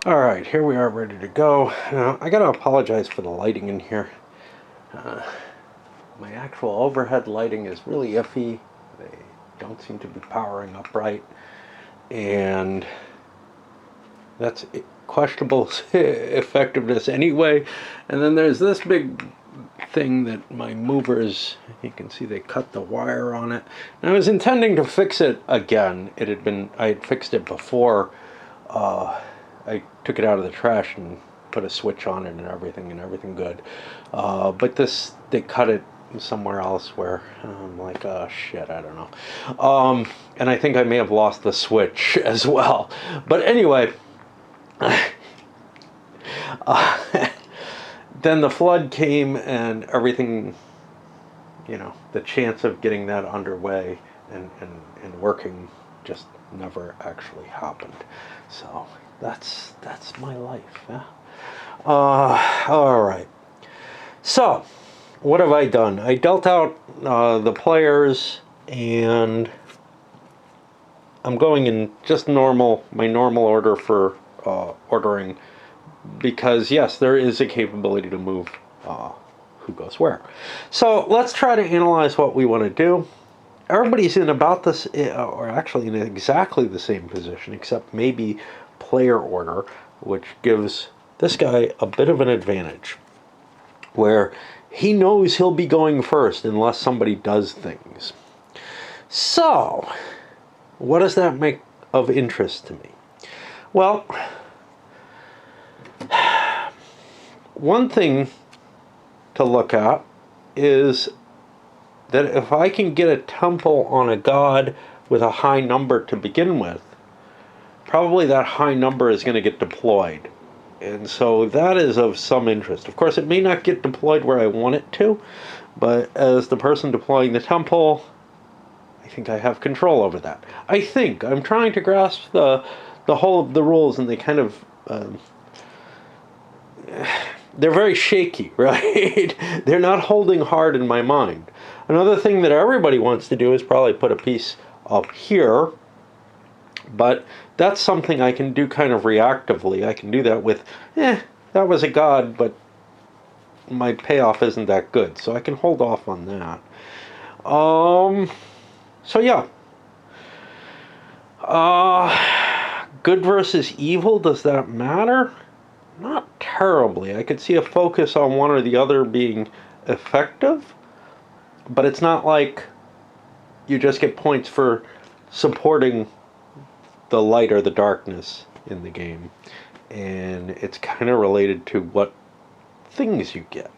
Alright, here we are ready to go. Now, I gotta apologize for the lighting in here. My actual overhead lighting is really iffy. They don't seem to be powering up right. And that's questionable effectiveness anyway. And then there's this big thing that my movers, you can see they cut the wire on it. And I was intending to fix it again. I had fixed it before I took it out of the trash and put a switch on it and everything good. But they cut it somewhere else where I'm like, oh shit, I don't know. And I think I may have lost the switch as well. But anyway, then the flood came and everything, the chance of getting that underway and working just never actually happened. So that's my life. Yeah? All right. So what have I done? I dealt out the players, and I'm going in just my normal order for ordering, because yes, there is a capability to move who goes where. So let's try to analyze what we want to do. Everybody's in about this, or actually in exactly the same position, except maybe player order, which gives this guy a bit of an advantage, where he knows he'll be going first unless somebody does things. So, what does that make of interest to me? Well, one thing to look at is that if I can get a temple on a god with a high number to begin with, probably that high number is going to get deployed. And so that is of some interest. Of course, it may not get deployed where I want it to, but as the person deploying the temple, I think I have control over that. I think. I'm trying to grasp the whole of the rules, and they kind of... they're very shaky, right? They're not holding hard in my mind. Another thing that everybody wants to do is probably put a piece up here, but that's something I can do kind of reactively. I can do that with, that was a god, but my payoff isn't that good, so I can hold off on that. So yeah. Good versus evil, does that matter? Not terribly. I could see a focus on one or the other being effective, but it's not like you just get points for supporting the light or the darkness in the game. And it's kind of related to what things you get.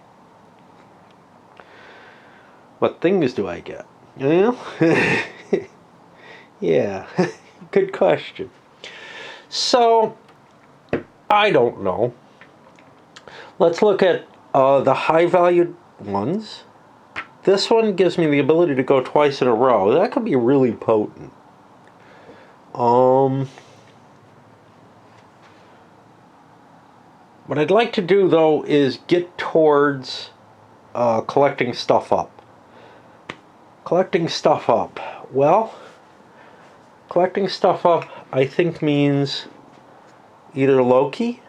What things do I get? Well, yeah, good question. So, I don't know. Let's look at the high-valued ones. This one gives me the ability to go twice in a row. That could be really potent. What I'd like to do, though, is get towards collecting stuff up. Collecting stuff up. Well, collecting stuff up, I think, means either Loki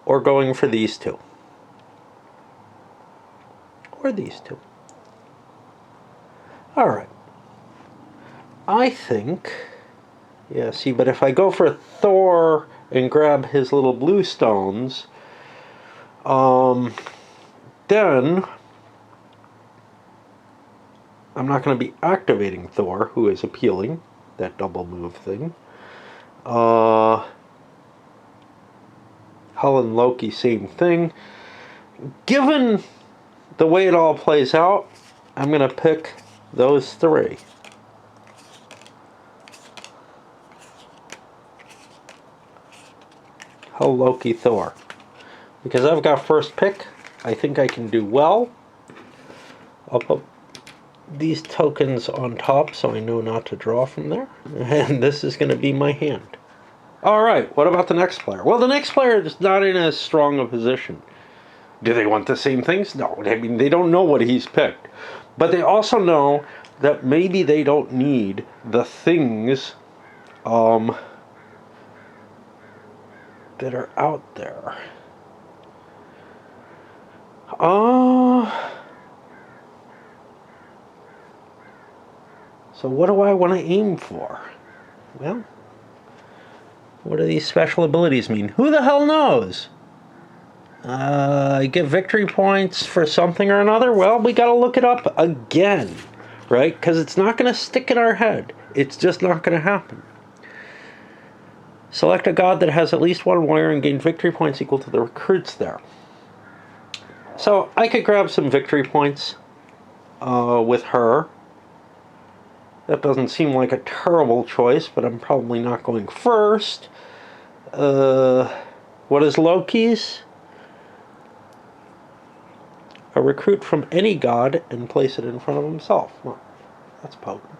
or going for these two. Or these two. Alright. I think... Yeah, see, but if I go for Thor and grab his little blue stones, then I'm not going to be activating Thor, who is appealing, that double move thing. Hell and Loki, same thing. Given the way it all plays out, I'm going to pick those three. Hell, Loki, Thor. Because I've got first pick, I think I can do well. I'll put these tokens on top so I know not to draw from there. And this is going to be my hand. Alright, what about the next player? Well, the next player is not in as strong a position. Do they want the same things? No. I mean, they don't know what he's picked. But they also know that maybe they don't need the things that are out there. So what do I want to aim for? Well, what do these special abilities mean? Who the hell knows? I get victory points for something or another? Well, we gotta look it up again, right? Because it's not gonna stick in our head. It's just not gonna happen. Select a god that has at least one warrior and gain victory points equal to the recruits there. So I could grab some victory points with her. That doesn't seem like a terrible choice, but I'm probably not going first. What is Loki's? A recruit from any god and place it in front of himself. Well, that's potent.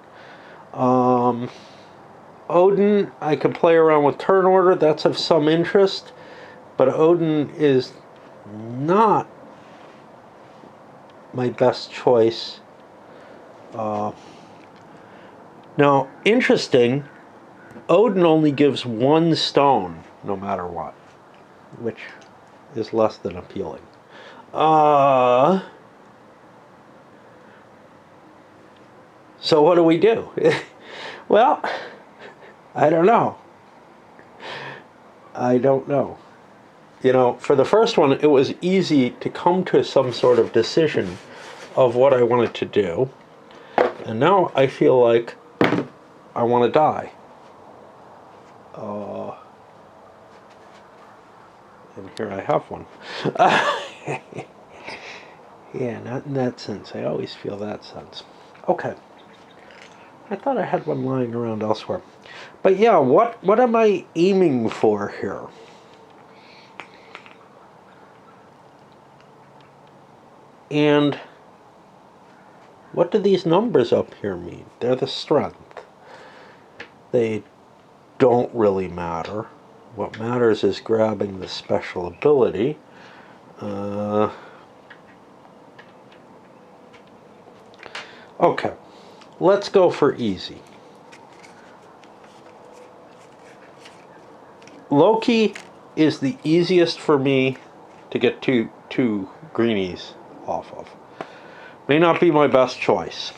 Odin, I could play around with turn order. That's of some interest. But Odin is not my best choice. Now, interesting, Odin only gives one stone, no matter what, which is less than appealing. So what do we do? Well, I don't know. You know, for the first one, it was easy to come to some sort of decision of what I wanted to do. And now I feel like I want to die. And here I have one. Yeah, not in that sense. I always feel that sense. Okay. I thought I had one lying around elsewhere. But yeah, what am I aiming for here? And what do these numbers up here mean? They're the strength. They don't really matter. What matters is grabbing the special ability. Okay, let's go for easy. Loki is the easiest for me to get two greenies off of. May not be my best choice.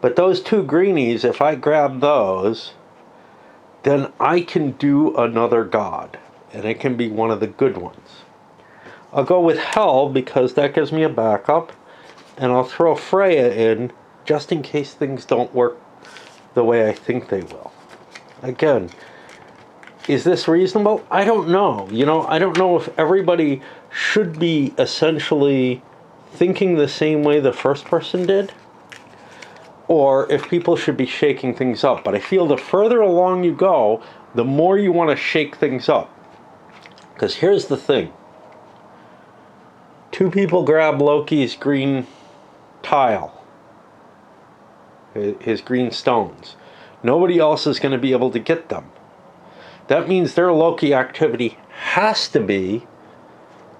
But those two greenies, if I grab those, then I can do another god, and it can be one of the good ones. I'll go with Hel because that gives me a backup, and I'll throw Freya in just in case things don't work the way I think they will. Again, is this reasonable? I don't know. You know, I don't know if everybody should be essentially thinking the same way the first person did, or if people should be shaking things up. But I feel the further along you go, the more you want to shake things up. Because here's the thing. Two people grab Loki's green tile, his green stones. Nobody else is going to be able to get them. That means their Loki activity has to be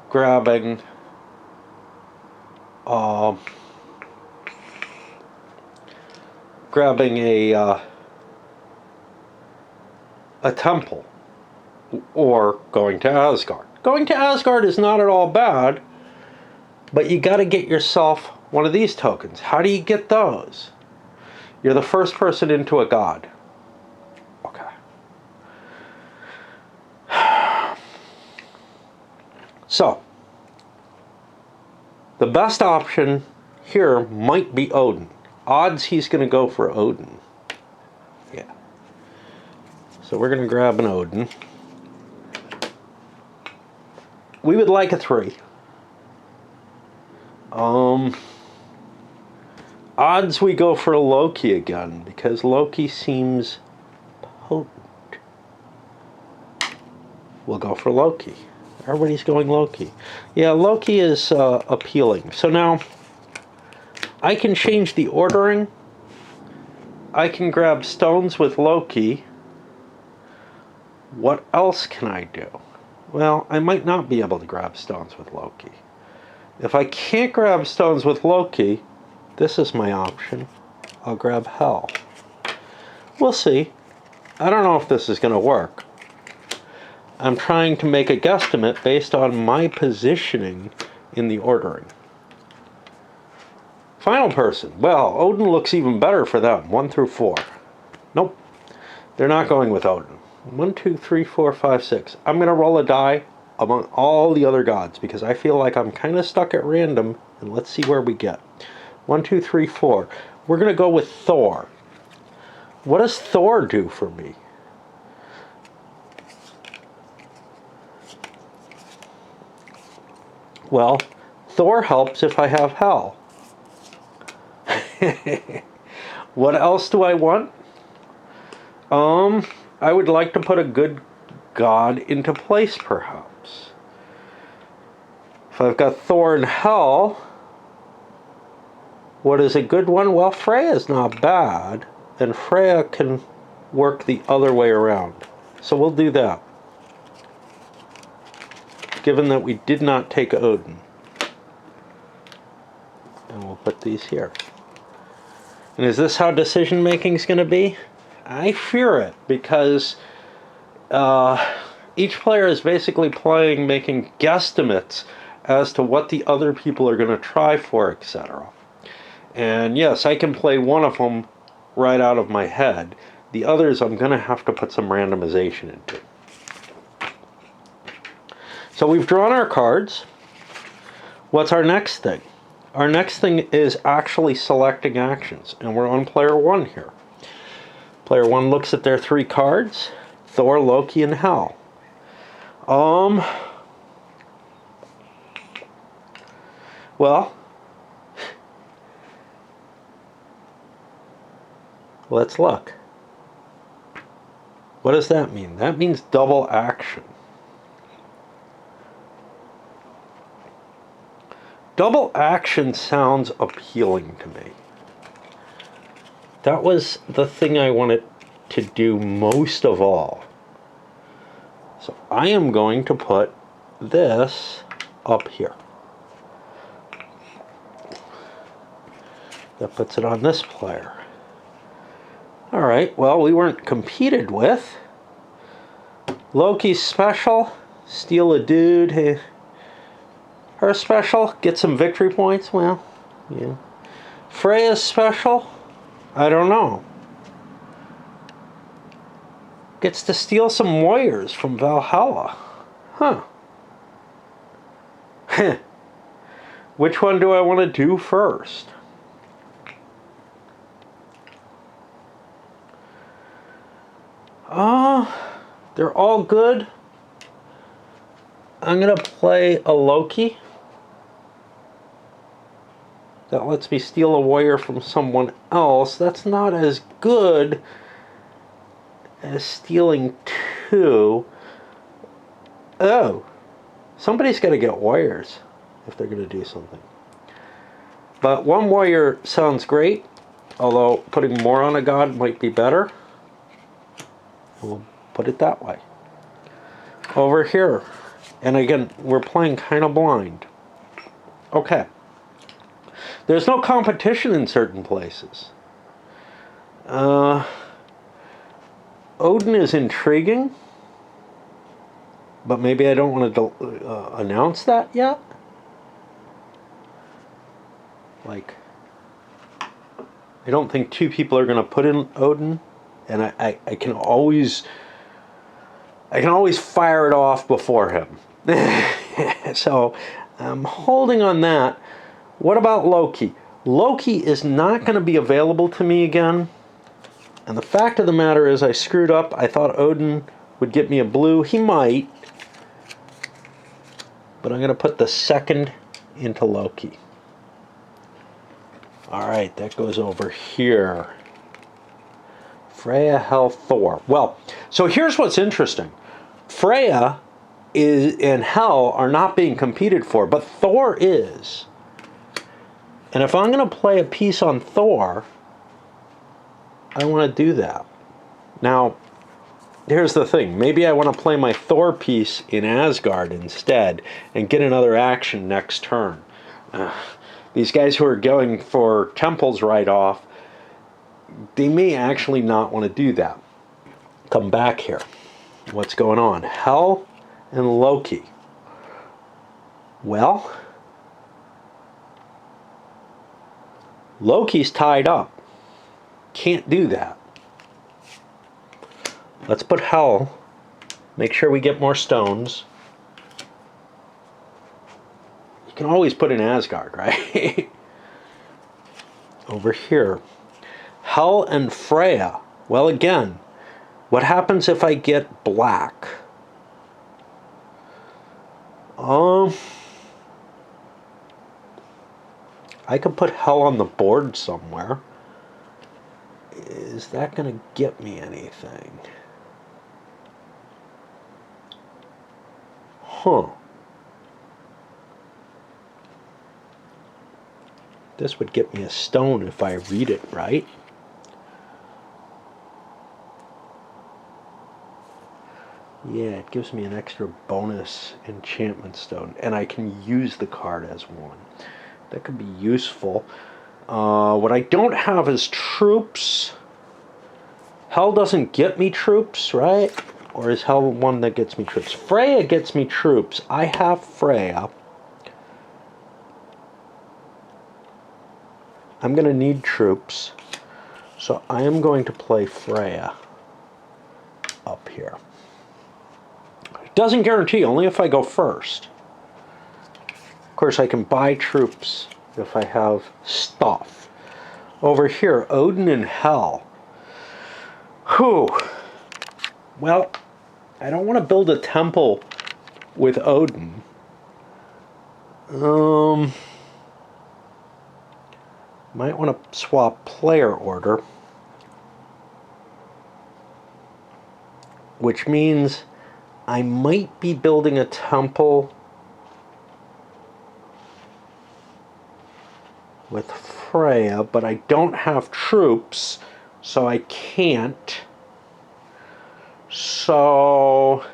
grabbing a temple or going to Asgard. Going to Asgard is not at all bad, but you got to get yourself one of these tokens. How do you get those? You're the first person into a god. Okay. So, the best option here might be Odin. Odds he's going to go for Odin. Yeah. So we're going to grab an Odin. We would like a 3. Odds we go for Loki again, because Loki seems potent. We'll go for Loki. Everybody's going Loki. Yeah, Loki is appealing. So now, I can change the ordering. I can grab stones with Loki. What else can I do? Well, I might not be able to grab stones with Loki. If I can't grab stones with Loki, this is my option. I'll grab Hell. We'll see. I don't know if this is going to work. I'm trying to make a guesstimate based on my positioning in the ordering. Final person. Well, Odin looks even better for them. 1 through 4. Nope. They're not going with Odin. 1, 2, 3, 4, 5, 6. I'm going to roll a die among all the other gods because I feel like I'm kind of stuck at random, and let's see where we get. 1, 2, 3, 4. We're going to go with Thor. What does Thor do for me? Well, Thor helps if I have Hell. What else do I want? I would like to put a good god into place, perhaps. If I've got Thor and Hell, what is a good one? Well, Freya's not bad, and Freya can work the other way around. So we'll do that. Given that we did not take Odin. And we'll put these here. And is this how decision making is going to be? I fear it, because each player is basically making guesstimates as to what the other people are going to try for, etc. And yes, I can play one of them right out of my head. The others I'm going to have to put some randomization into. So we've drawn our cards. What's our next thing? Our next thing is actually selecting actions, and we're on player 1 here. Player 1 looks at their 3 cards, Thor, Loki, and Hel. Well, let's look. What does that mean? That means double action. Double action sounds appealing to me. That was the thing I wanted to do most of all. So I am going to put this up here. That puts it on this player. Alright, well, we weren't competed with. Loki's special, steal a dude. Hey. Her special, get some victory points. Well, yeah. Freya's special, I don't know. Gets to steal some warriors from Valhalla. Huh. Which one do I want to do first? They're all good. I'm going to play a Loki. That lets me steal a warrior from someone else. That's not as good as stealing 2. Oh, somebody's got to get warriors if they're going to do something. But 1 warrior sounds great, although putting more on a god might be better. We'll put it that way. Over here. And again, we're playing kind of blind. Okay. There's no competition in certain places. Odin is intriguing, but maybe I don't want to announce that yet. Like, I don't think 2 people are going to put in Odin, and I can always fire it off before him. So I'm holding on that. What about Loki? Loki is not going to be available to me again. And the fact of the matter is I screwed up. I thought Odin would get me a blue. He might. But I'm going to put the 2nd into Loki. Alright, that goes over here. Freya, Hel, Thor. Well, so here's what's interesting. Freya and Hel are not being competed for, but Thor is. And if I'm going to play a piece on Thor, I want to do that. Now, here's the thing. Maybe I want to play my Thor piece in Asgard instead and get another action next turn. These guys who are going for temples right off, they may actually not want to do that. Come back here. What's going on? Hel and Loki. Well, Loki's tied up. Can't do that. Let's put Hel. Make sure we get more stones. You can always put in Asgard, right? Over here. Hel and Freya. Well, again, what happens if I get black? I could put Hel on the board somewhere. Is that going to get me anything? Huh. This would get me a stone if I read it right. Yeah, it gives me an extra bonus enchantment stone, and I can use the card as one. That could be useful. What I don't have is troops. Hel doesn't get me troops, right? Or is Hel one that gets me troops? Freya gets me troops. I have Freya. I'm going to need troops. So I am going to play Freya up here. It doesn't guarantee, only if I go first. Of course, I can buy troops if I have stuff. Over here, Odin and Hel. Whew. Well, I don't want to build a temple with Odin. Might want to swap player order. Which means I might be building a temple with Freya, but I don't have troops, so I can't. So,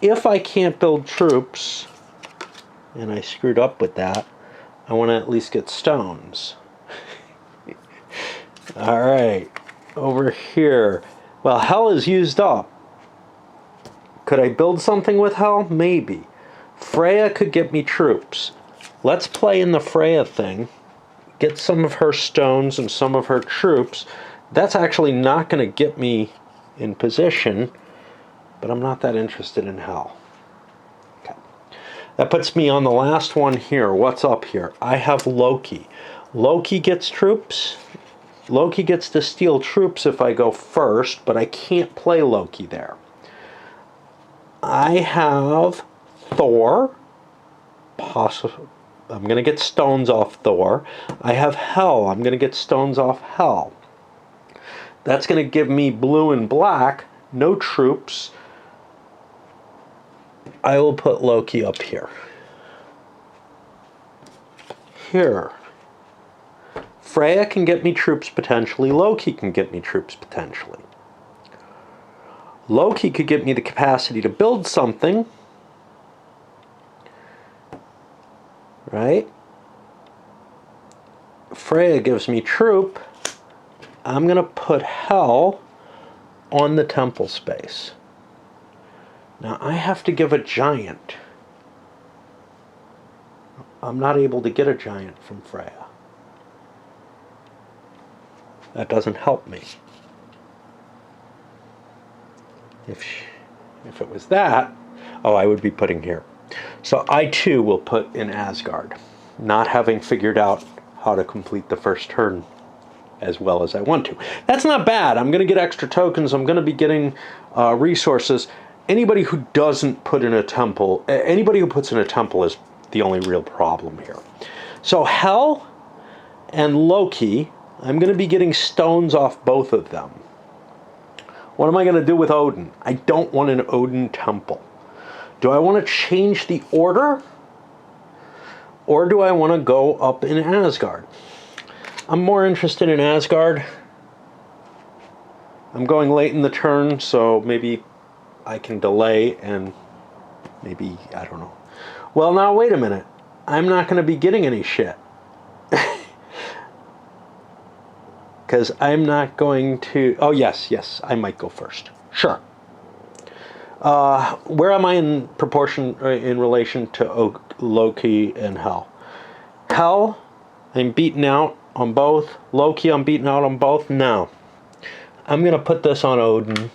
if I can't build troops, and I screwed up with that, I want to at least get stones. Alright, over here. Well, Hel is used up. Could I build something with Hel? Maybe. Freya could get me troops. Let's play in the Freya thing. Get some of her stones and some of her troops. That's actually not going to get me in position, but I'm not that interested in Hel. Okay. That puts me on the last one here. What's up here? I have Loki. Loki gets troops. Loki gets to steal troops if I go first, but I can't play Loki there. I have Thor. I'm going to get stones off Thor. I have Hel. I'm going to get stones off Hel. That's going to give me blue and black. No troops. I will put Loki up here. Here. Freya can get me troops potentially. Loki can get me troops potentially. Loki could give me the capacity to build something. Right? Freya gives me troop. I'm going to put Hel on the temple space. Now I have to give a giant. I'm not able to get a giant from Freya. That doesn't help me. If it was that, oh, I would be putting here. So I too will put in Asgard, not having figured out how to complete the first turn as well as I want to. That's not bad. I'm going to get extra tokens. I'm going to be getting resources. Anybody who doesn't put in a temple, anybody who puts in a temple is the only real problem here. So Hel and Loki, I'm going to be getting stones off both of them. What am I going to do with Odin? I don't want an Odin temple. Do I want to change the order? Or do I want to go up in Asgard? I'm more interested in Asgard. I'm going late in the turn, so maybe I can delay and Maybe, I don't know. Well, now wait a minute. I'm not going to be getting any shit. Because I'm not going to... Oh, yes, I might go first. Sure. Where am I in proportion, in relation to Loki and Hel? Hel, I'm beaten out on both. Loki, I'm beaten out on both. Now, I'm going to put this on Odin,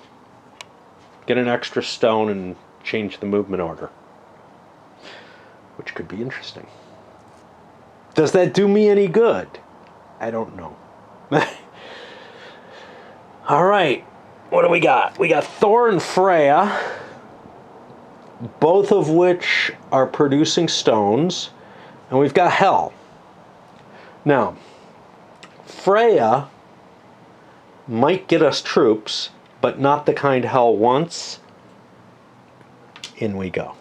get an extra stone, and change the movement order. Which could be interesting. Does that do me any good? I don't know. All right. What do we got? We got Thor and Freya, both of which are producing stones. And we've got Hel. Now, Freya might get us troops, but not the kind Hel wants. In we go.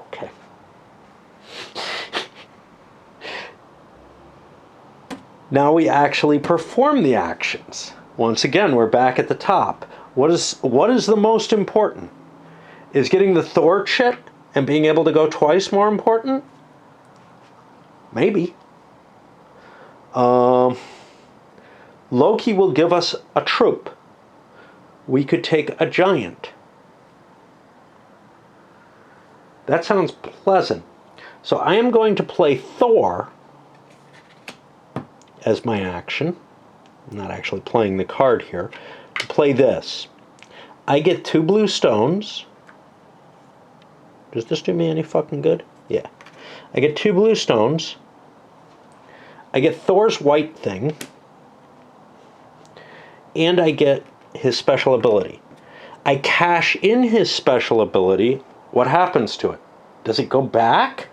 Okay. Now we actually perform the actions. Once again, we're back at the top. What is the most important? Is getting the Thor shit and being able to go twice more important? Maybe. Loki will give us a troop. We could take a giant. That sounds pleasant. So I am going to play Thor as my action. I'm not actually playing the card here. To play this. I get 2 blue stones. Does this do me any fucking good? Yeah. I get 2 blue stones. I get Thor's white thing. And I get his special ability. I cash in his special ability. What happens to it? Does it go back?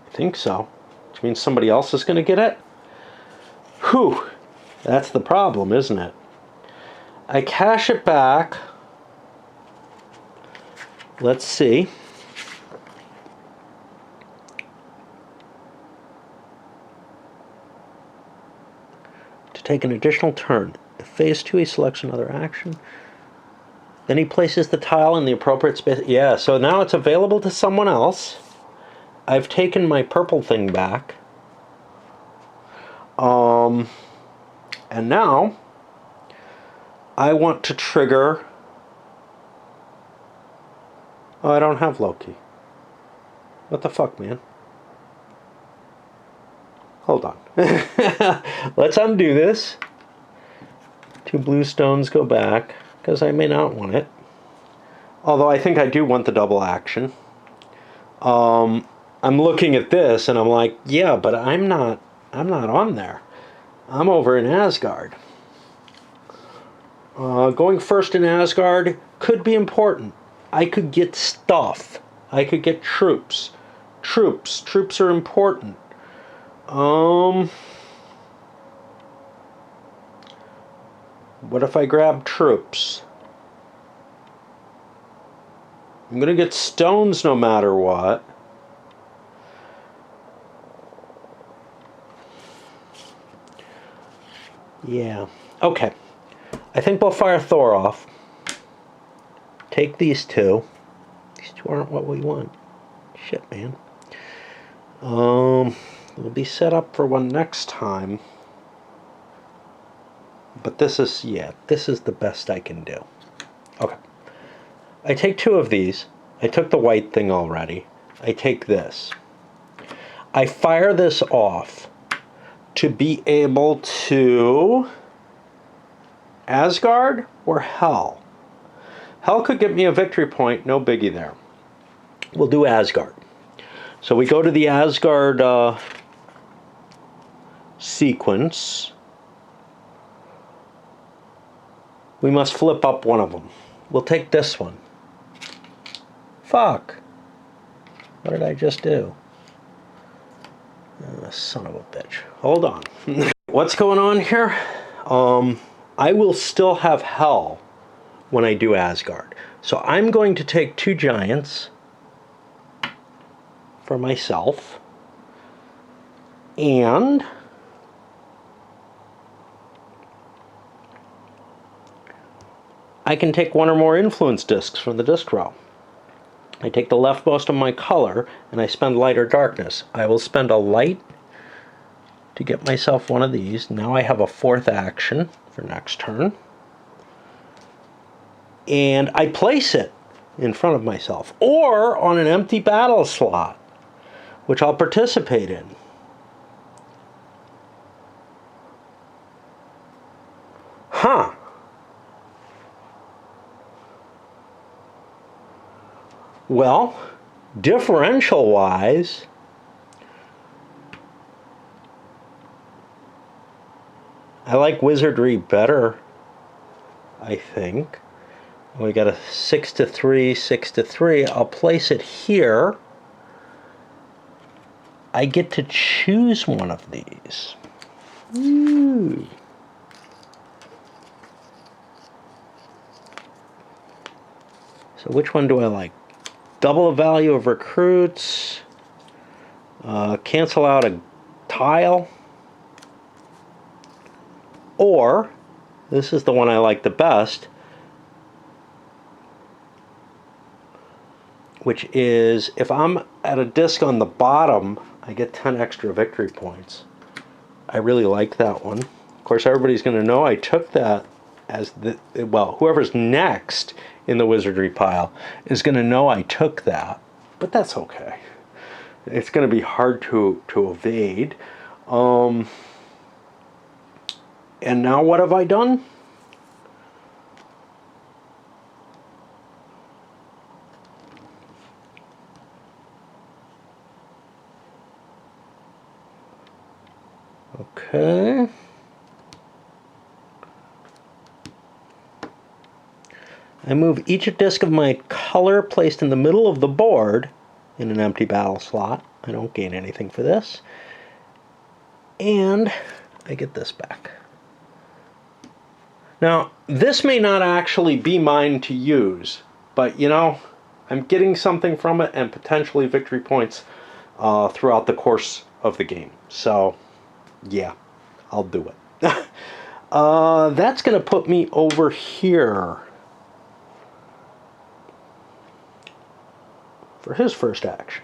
I think so. Which means somebody else is going to get it. Whew. That's the problem, isn't it? I cash it back. Let's see. To take an additional turn. If phase 2 he selects another action. Then he places the tile in the appropriate space. Yeah, so now it's available to someone else. I've taken my purple thing back. And now I want to trigger... Oh, I don't have Loki. What the fuck, man? Hold on. Let's undo this. 2 blue stones go back, because I may not want it. Although I think I do want the double action. I'm looking at this and I'm like, yeah, but I'm not on there. I'm over in Asgard. Going first in Asgard could be important. I could get stuff. I could get troops. Troops are important. What if I grab troops? I'm gonna get stones no matter what. Yeah. Okay. I think we'll fire Thor off. Take these 2. These 2 aren't what we want. Shit, man. We'll be set up for one next time. But this is the best I can do. Okay. I take 2 of these. I took the white thing already. I take this. I fire this off to be able to... Asgard or Hel? Hel could get me a victory point, no biggie there. We'll do Asgard. So we go to the Asgard sequence. We must flip up one of them. We'll take this one. Fuck. What did I just do? Son of a bitch. Hold on. What's going on here? I will still have Hel when I do Asgard. So I'm going to take 2 giants for myself. And I can take one or more influence discs from the disc row. I take the leftmost of my color and I spend light or darkness. I will spend a light to get myself one of these. Now I have a fourth action for next turn. And I place it in front of myself or on an empty battle slot, which I'll participate in. Huh. Well, differential-wise, I like wizardry better, I think. We got a 6-3, 6-3. I'll place it here. I get to choose one of these. Ooh. So which one do I like? Double the value of recruits. Cancel out a tile. Or, this is the one I like the best, which is if I'm at a disc on the bottom, I get 10 extra victory points. I really like that one. Of course, everybody's going to know I took that as the, well, whoever's next in the wizardry pile is going to know I took that, but that's okay. It's going to be hard to evade. And now what have I done? Okay. I move each disc of my color placed in the middle of the board in an empty battle slot. I don't gain anything for this. And I get this back. Now, this may not actually be mine to use, but you know, I'm getting something from it and potentially victory points throughout the course of the game. So, yeah, I'll do it. That's going to put me over here for his first action.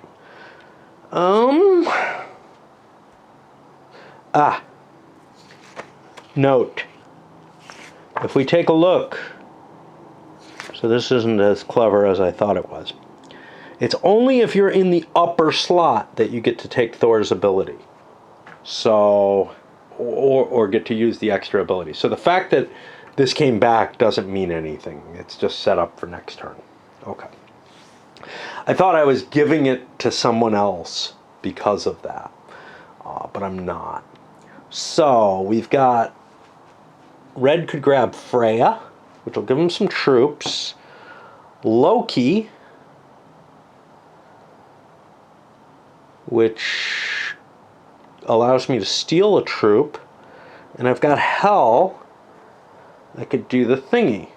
Note. If we take a look, so this isn't as clever as I thought it was. It's only if you're in the upper slot that you get to take Thor's ability. So, or get to use the extra ability. So the fact that this came back doesn't mean anything. It's just set up for next turn. Okay. I thought I was giving it to someone else because of that, but I'm not. So we've got Red could grab Freya, which will give him some troops. Loki, which allows me to steal a troop. And I've got Hell, I could do the thingy.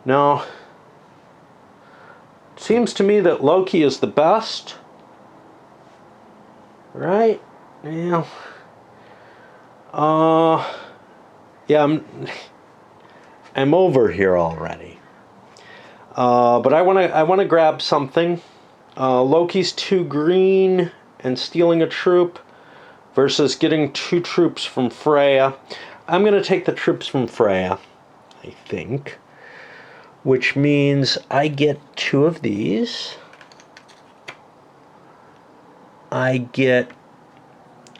Now, it seems to me that Loki is the best. Right? Yeah. Yeah, I'm over here already. But I want to grab something. Loki's 2 green and stealing a troop versus getting 2 troops from Freya. I'm going to take the troops from Freya, I think. Which means I get 2 of these. I get...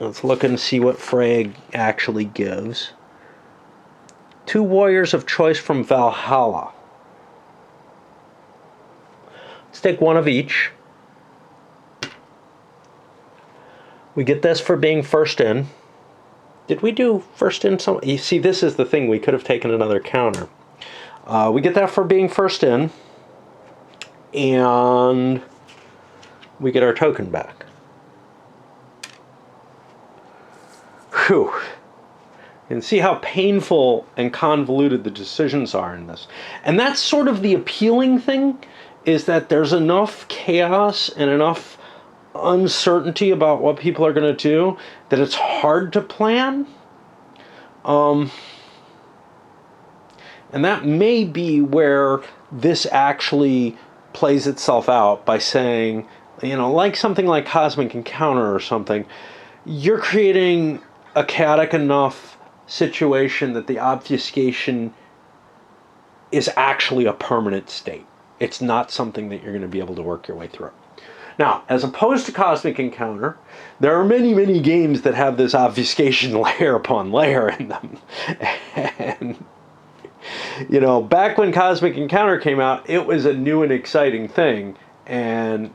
Let's look and see what Freya actually gives. 2 warriors of choice from Valhalla. Let's take 1 of each. We get this for being first in. Did we do first in some? You see, this is the thing. We could have taken another counter. We get that for being first in. And we get our token back. Whew. And see how painful and convoluted the decisions are in this. And that's sort of the appealing thing, is that there's enough chaos and enough uncertainty about what people are going to do that it's hard to plan. And that may be where this actually plays itself out by saying, like something like Cosmic Encounter or something, you're creating a chaotic enough situation that the obfuscation is actually a permanent state. It's not something that you're going to be able to work your way through. Now, as opposed to Cosmic Encounter, there are many, many games that have this obfuscation layer upon layer in them. And, back when Cosmic Encounter came out, it was a new and exciting thing. And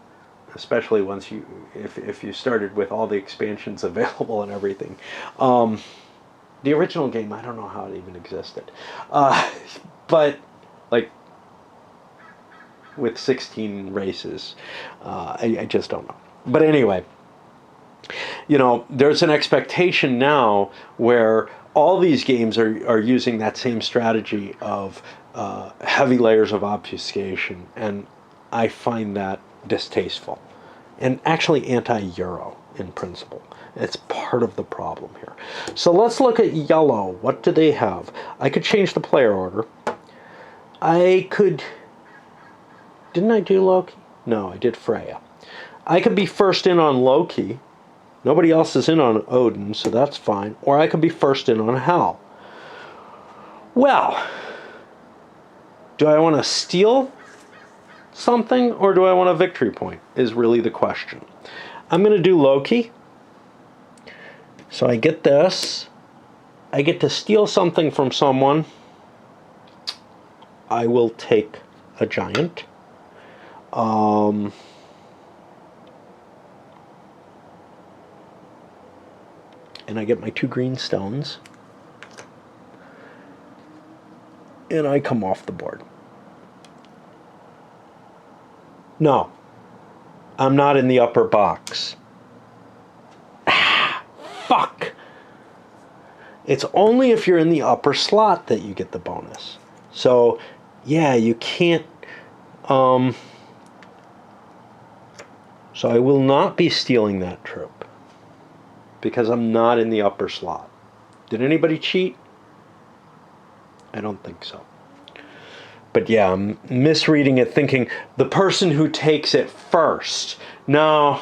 especially once if you started with all the expansions available and everything. The original game, I don't know how it even existed. But, like, with 16 races. I just don't know. But anyway, there's an expectation now where all these games are using that same strategy of heavy layers of obfuscation, and I find that distasteful and actually anti-Euro in principle. It's part of the problem here. So let's look at yellow. What do they have? I could change the player order. Didn't I do Loki? No, I did Freya. I could be first in on Loki. Nobody else is in on Odin, so that's fine. Or I could be first in on Hel. Well, do I want to steal something or do I want a victory point is really the question. I'm going to do Loki. So I get this. I get to steal something from someone. I will take a giant. And I get my 2 green stones. And I come off the board. No. I'm not in the upper box. Fuck. It's only if you're in the upper slot that you get the bonus. So, yeah, you can't... So I will not be stealing that troop. Because I'm not in the upper slot. Did anybody cheat? I don't think so. But yeah, I'm misreading it, thinking the person who takes it first. No,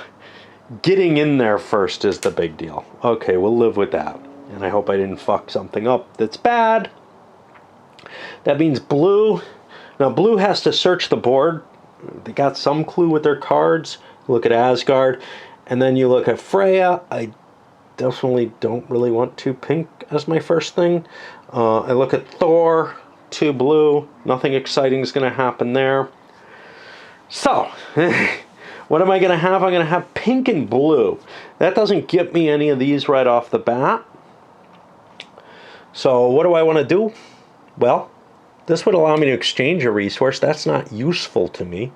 getting in there first is the big deal. Okay, we'll live with that. And I hope I didn't fuck something up that's bad. That means blue. Now, blue has to search the board. They got some clue with their cards. Look at Asgard. And then you look at Freya. I definitely don't really want 2 pink as my first thing. I look at Thor, 2 blue. Nothing exciting is going to happen there. So, what am I going to have? I'm going to have pink and blue. That doesn't get me any of these right off the bat. So, what do I want to do? Well, this would allow me to exchange a resource. That's not useful to me.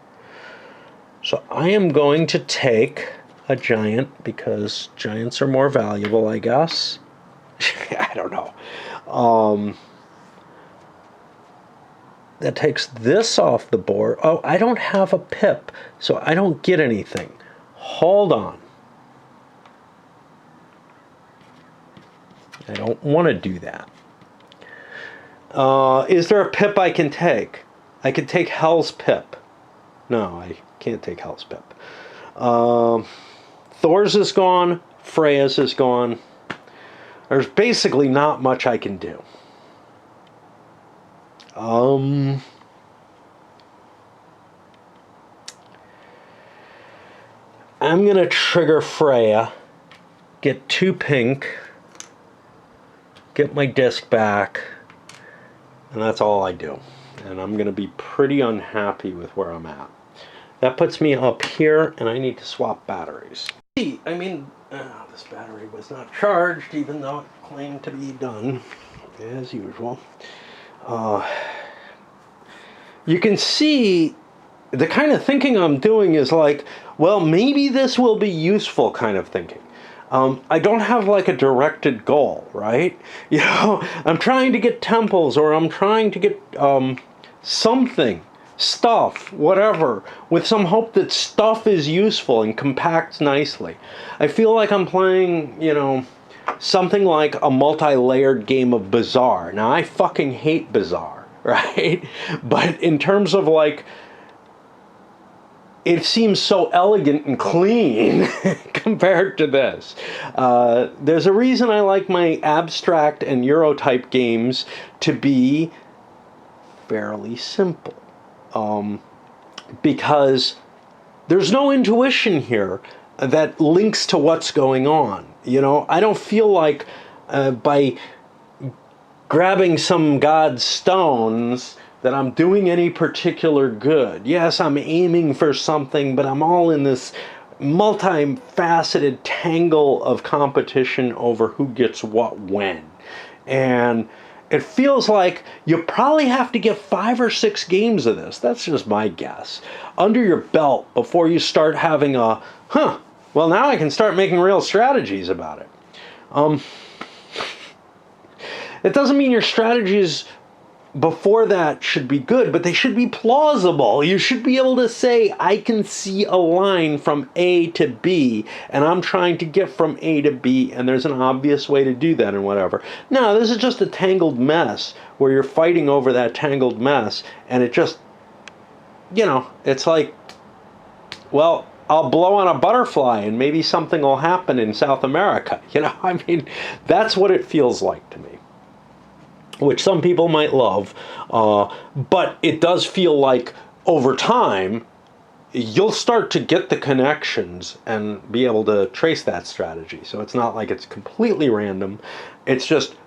So, I am going to take a giant because giants are more valuable, I guess. I don't know. That takes this off the board. Oh, I don't have a pip, so I don't get anything. Hold on. I don't want to do that. Is there a pip I can take? I can take Hel's pip. No, I can't take Hel's pip. Thor's is gone. Freya's is gone. There's basically not much I can do. I'm going to trigger Freya, get 2 pink, get my disc back, and that's all I do. And I'm going to be pretty unhappy with where I'm at. That puts me up here, and I need to swap batteries. I mean, this battery was not charged, even though it claimed to be done, as usual. You can see the kind of thinking I'm doing is like, well, maybe this will be useful kind of thinking. I don't have like a directed goal, right? I'm trying to get temples, or I'm trying to get something, stuff, whatever, with some hope that stuff is useful and compacts nicely. I feel like I'm playing, something like a multi-layered game of Bazaar. Now, I fucking hate Bazaar. right? But in terms of like, it seems so elegant and clean compared to this. There's a reason I like my abstract and Euro type games to be fairly simple. Because there's no intuition here that links to what's going on. You know, I don't feel like by grabbing some god's stones that I'm doing any particular good. Yes, I'm aiming for something, but I'm all in this multifaceted tangle of competition over who gets what when. And it feels like you probably have to get 5 or 6 games of this, that's just my guess, under your belt before you start having well, now I can start making real strategies about it. It doesn't mean your strategies before that should be good, but they should be plausible. You should be able to say, I can see a line from A to B, and I'm trying to get from A to B, and there's an obvious way to do that and whatever. No, this is just a tangled mess where you're fighting over that tangled mess, and it just, you know, it's like, well, I'll blow on a butterfly and maybe something will happen in South America. You know, I mean, that's what it feels like to me. Which some people might love, but it does feel like over time, you'll start to get the connections and be able to trace that strategy. So it's not like it's completely random. It's just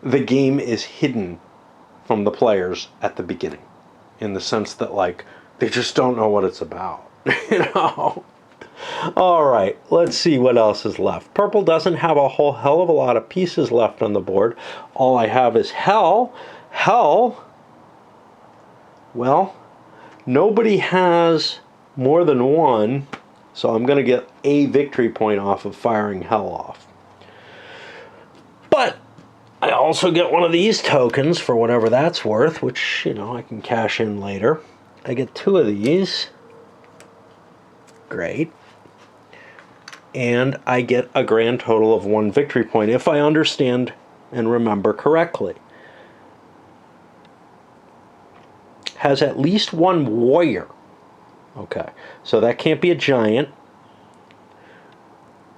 the game is hidden from the players at the beginning, in the sense that, like, they just don't know what it's about, you know? All right, let's see what else is left. Purple doesn't have a whole hell of a lot of pieces left on the board. All I have is hell. Hell, well, nobody has more than one, so I'm going to get a victory point off of firing hell off. But I also get one of these tokens for whatever that's worth, which, you know, I can cash in later. I get 2 of these. Great. And I get a grand total of 1 victory point, if I understand and remember correctly. Has at least 1 warrior. Okay, so that can't be a giant.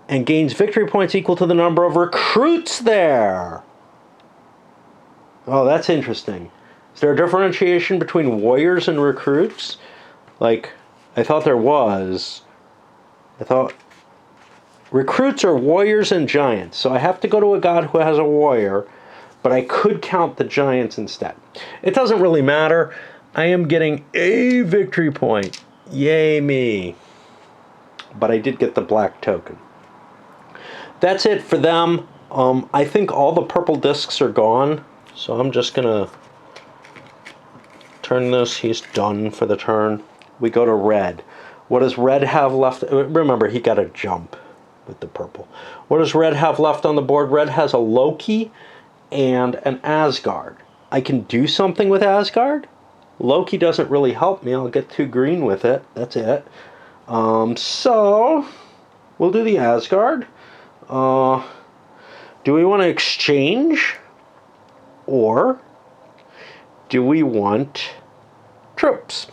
And gains victory points equal to the number of recruits there. Oh, that's interesting. Is there a differentiation between warriors and recruits? Like, I thought there was. I thought recruits are warriors and giants, so I have to go to a god who has a warrior, but I could count the giants instead. It doesn't really matter. I am getting a victory point. Yay me. But I did get the black token. That's it for them. I think all the purple discs are gone, so I'm just going to turn this. He's done for the turn. We go to red. What does red have left? Remember, he got a jump with the purple. What does red have left on the board? Red has a Loki and an Asgard. I can do something with Asgard. Loki doesn't really help me. I'll get 2 green with it. That's it. So we'll do the Asgard. Do we want to exchange, or do we want troops?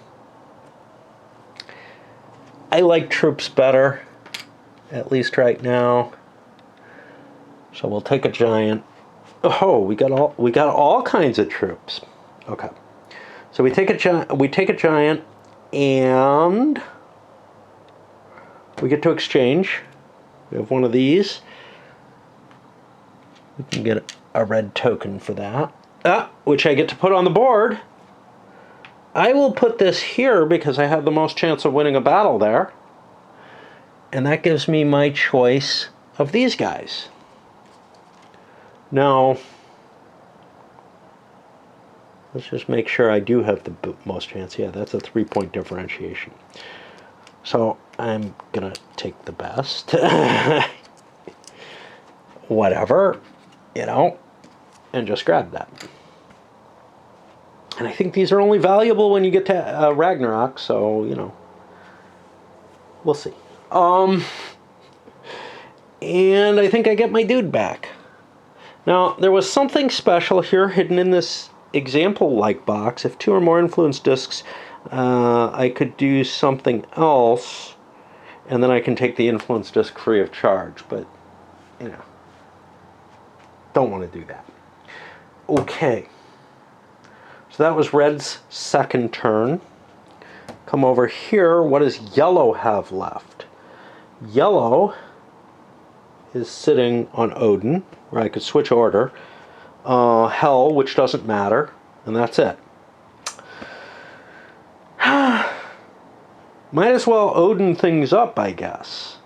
I like troops better, at least right now. So we'll take a giant. Oh, we got all kinds of troops. Okay. So we take a giant and we get to exchange. We have one of these. We can get a red token for that. Which I get to put on the board. I will put this here because I have the most chance of winning a battle there. And that gives me my choice of these guys. Now, let's just make sure I do have the most chance. Yeah, that's a 3-point differentiation. So I'm going to take the best. Whatever, you know, and just grab that. And I think these are only valuable when you get to Ragnarok, so, you know, we'll see. And I think I get my dude back. Now, there was something special here hidden in this example-like box, if 2 or more influence discs, I could do something else, and then I can take the influence disc free of charge, but, you know, don't want to do that. Okay. So that was red's second turn. Come over here. What does yellow have left? Yellow is sitting on Odin, where I could switch order. Hell, which doesn't matter, and that's it. Might as well Odin things up, I guess.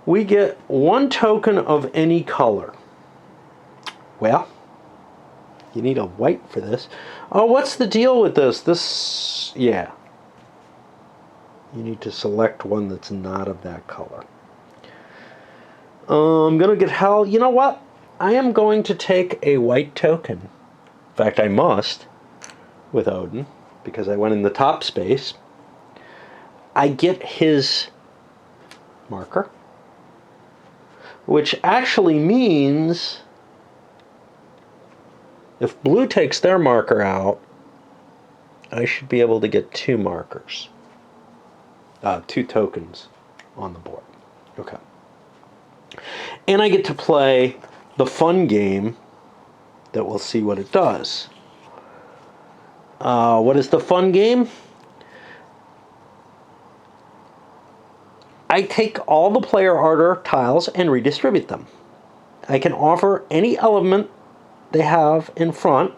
We get 1 token of any color. Well, you need a white for this. Oh, what's the deal with this? Yeah. You need to select one that's not of that color. I'm going to get hell. You know what? I am going to take a white token. In fact, I must with Odin, because I went in the top space. I get his marker, which actually means if blue takes their marker out, I should be able to get 2 markers. 2 tokens on the board. Okay. And I get to play the fun game that we'll see what it does. What is the fun game? I take all the player order tiles and redistribute them. I can offer any element they have in front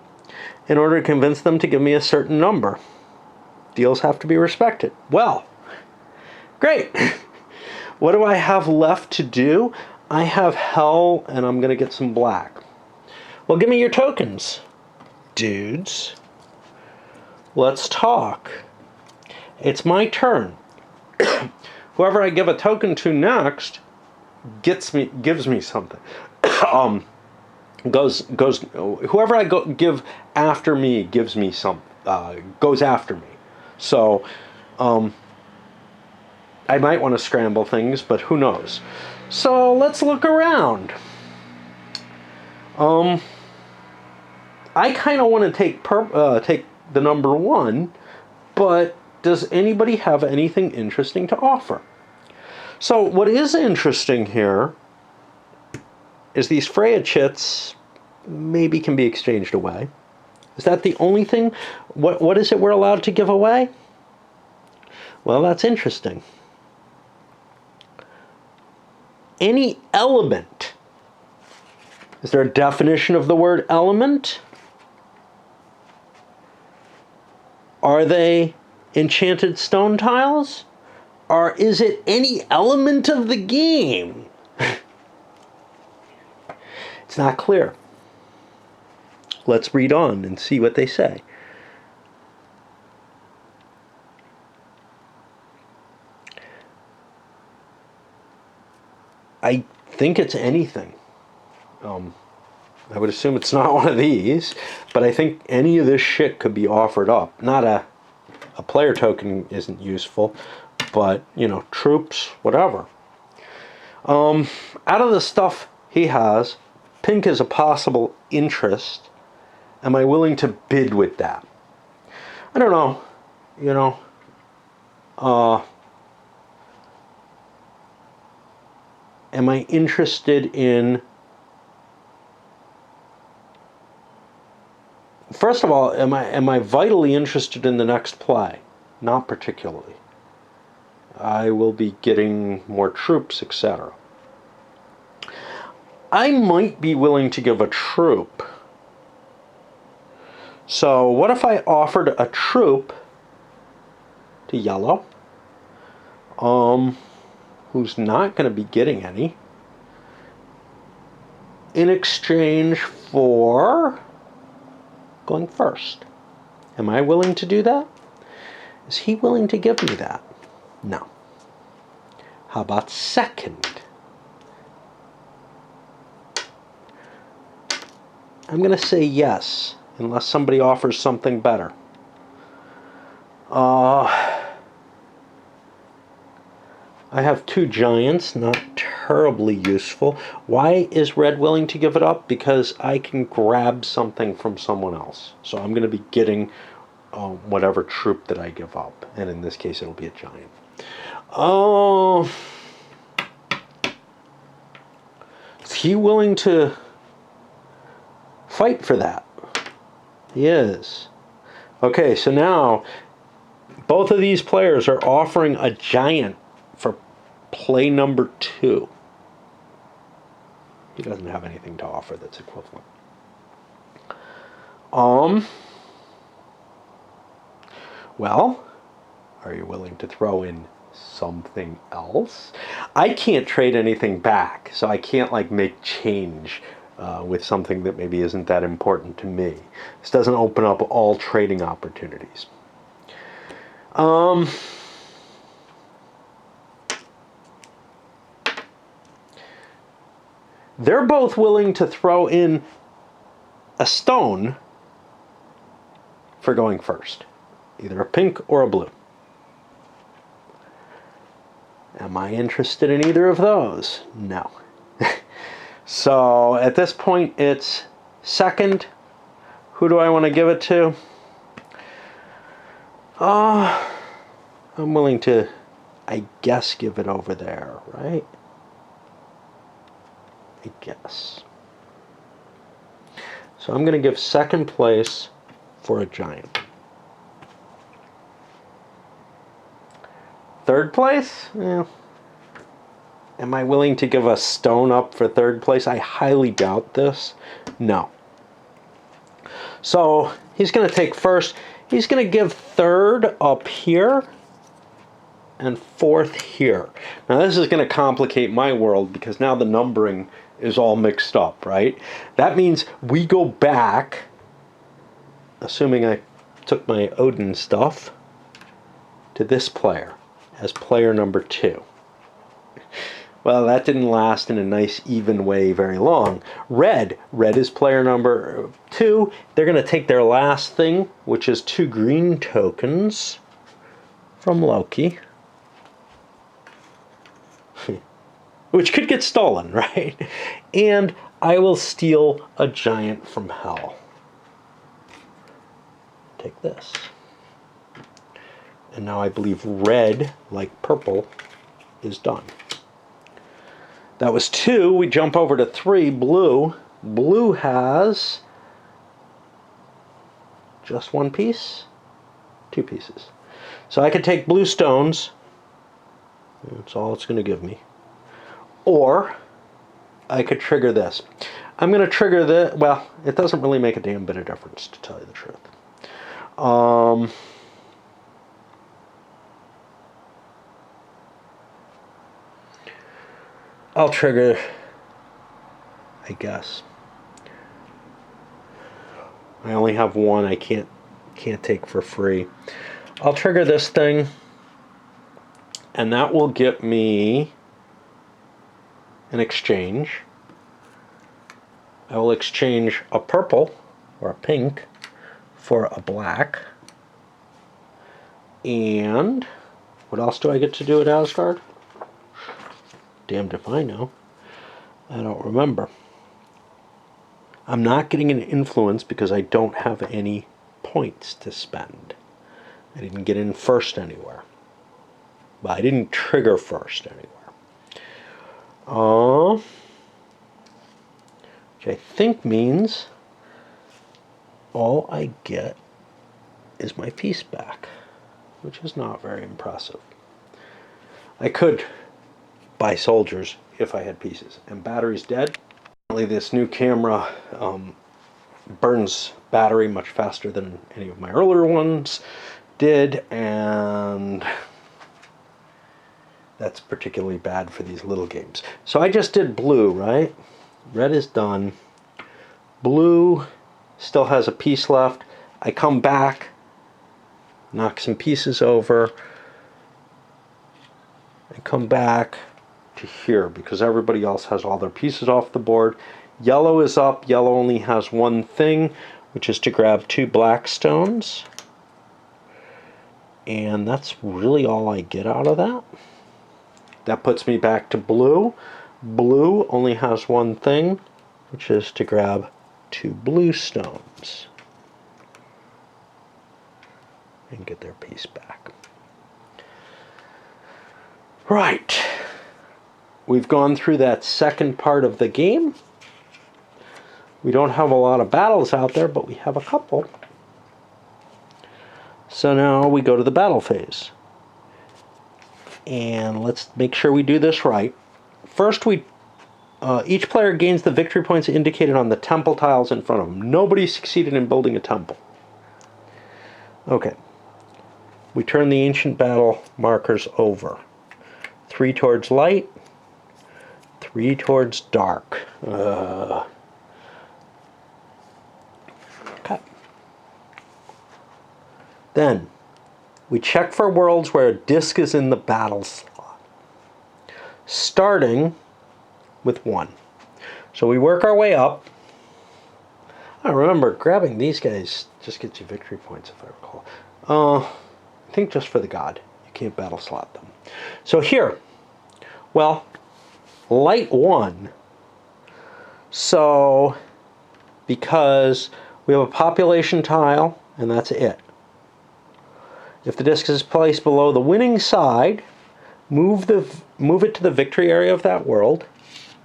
in order to convince them to give me a certain number. Deals have to be respected. Well, great. What do I have left to do? I have hell, and I'm going to get some black. Well, give me your tokens, dudes. Let's talk. It's my turn. Whoever I give a token to next gives me something. Whoever I give after me gives me some. Goes after me. So, I might want to scramble things, but who knows? So let's look around. I kind of want to take the number 1, but does anybody have anything interesting to offer? So what is interesting here is these Freya chits maybe can be exchanged away. Is that the only thing? What is it we're allowed to give away? Well, that's interesting. Any element. Is there a definition of the word element? Are they enchanted stone tiles? Or is it any element of the game? It's not clear. Let's read on and see what they say. I think it's anything. I would assume it's not one of these, but I think any of this shit could be offered up. Not a player token isn't useful, but, you know, troops, whatever. Out of the stuff he has, pink is a possible interest. Am I willing to bid with that? I don't know. You know, am I interested in... First of all, am I vitally interested in the next play? Not particularly. I will be getting more troops, etc. I might be willing to give a troop. So what if I offered a troop to yellow, who's not going to be getting any, in exchange for going first? Am I willing to do that? Is he willing to give me that? No. How about second? I'm going to say yes, unless somebody offers something better. I have 2 giants, not terribly useful. Why is red willing to give it up? Because I can grab something from someone else. So I'm going to be getting whatever troop that I give up. And in this case, it'll be a giant. Oh, is he willing to fight for that? He is. Okay, so now both of these players are offering a giant for play number 2. He doesn't have anything to offer that's equivalent. Well, are you willing to throw in something else? I can't trade anything back, so I can't like make change with something that maybe isn't that important to me. This doesn't open up all trading opportunities. They're both willing to throw in a stone for going first. Either a pink or a blue. Am I interested in either of those? No. So at this point it's second. Who do I want to give it to? I'm willing to, I guess, give it over there, right? I guess. So I'm going to give second place for a giant. Third place? Yeah. Am I willing to give a stone up for third place? I highly doubt this. No. So he's going to take first. He's going to give third up here and fourth here. Now this is going to complicate my world because now the numbering is all mixed up, right? That means we go back, assuming I took my Odin stuff, to this player as player number 2. Well, that didn't last in a nice even way very long. Red is player number 2. They're going to take their last thing, which is 2 green tokens from Loki. Which could get stolen, right? And I will steal a giant from hell. Take this. And now I believe red, like purple, is done. That was 2. We jump over to 3, blue. Blue has just 1 piece, 2 pieces. So I could take blue stones. That's all it's going to give me. Or I could trigger this. I'm going to trigger the, well, it doesn't really make a damn bit of difference, to tell you the truth. I'll trigger, I guess. I only have 1 I can't take for free. I'll trigger this thing, and that will get me an exchange. I will exchange a purple or a pink for a black. And what else do I get to do at Asgard? Damned if I know. I don't remember. I'm not getting an influence because I don't have any points to spend. I didn't get in first anywhere. But I didn't trigger first anywhere. Which I think means all I get is my piece back, which is not very impressive. I could buy soldiers if I had pieces. And battery's dead. This new camera burns battery much faster than any of my earlier ones did, and that's particularly bad for these little games. So I just did blue, right? Red is done. Blue still has a piece left. I come back, knock some pieces over. I come back to here because everybody else has all their pieces off the board. Yellow is up. Yellow only has 1 thing, which is to grab 2 black stones. And that's really all I get out of that. That puts me back to blue. Blue only has one thing, which is to grab 2 blue stones and get their piece back. Right. We've gone through that second part of the game. We don't have a lot of battles out there, but we have a couple. So now we go to the battle phase. And let's make sure we do this right. First, each player gains the victory points indicated on the temple tiles in front of them. Nobody succeeded in building a temple. Okay. We turn the ancient battle markers over. 3 towards light, 3 towards dark. Okay. Then, we check for worlds where a disc is in the battle slot, starting with 1. So we work our way up. I remember grabbing these guys just gets you victory points, if I recall. I think just for the god. You can't battle slot them. So here, well, light 1. So, because we have a population tile, and that's it. If the disc is placed below the winning side, move it to the victory area of that world.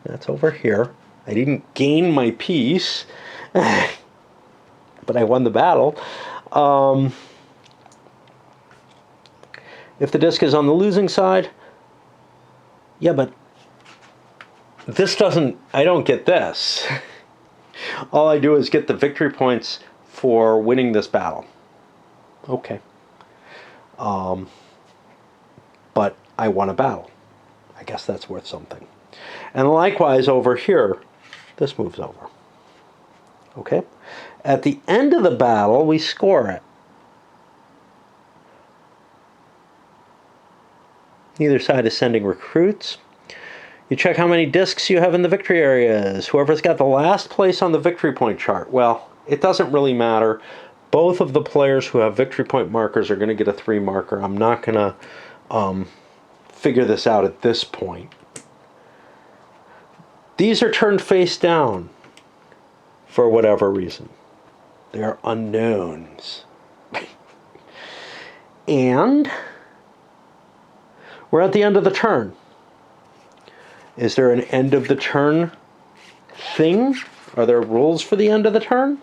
That's over here. I didn't gain my piece, but I won the battle. If the disc is on the losing side, yeah, but this doesn't, I don't get this. All I do is get the victory points for winning this battle. Okay. But I won a battle. I guess that's worth something. And likewise over here, this moves over. Okay? At the end of the battle, we score it. Neither side is sending recruits. You check how many discs you have in the victory areas. Whoever's got the last place on the victory point chart. Well, it doesn't really matter. Both of the players who have victory point markers are going to get a 3 marker. I'm not going to figure this out at this point. These are turned face down for whatever reason. They are unknowns. And we're at the end of the turn. Is there an end of the turn thing? Are there rules for the end of the turn?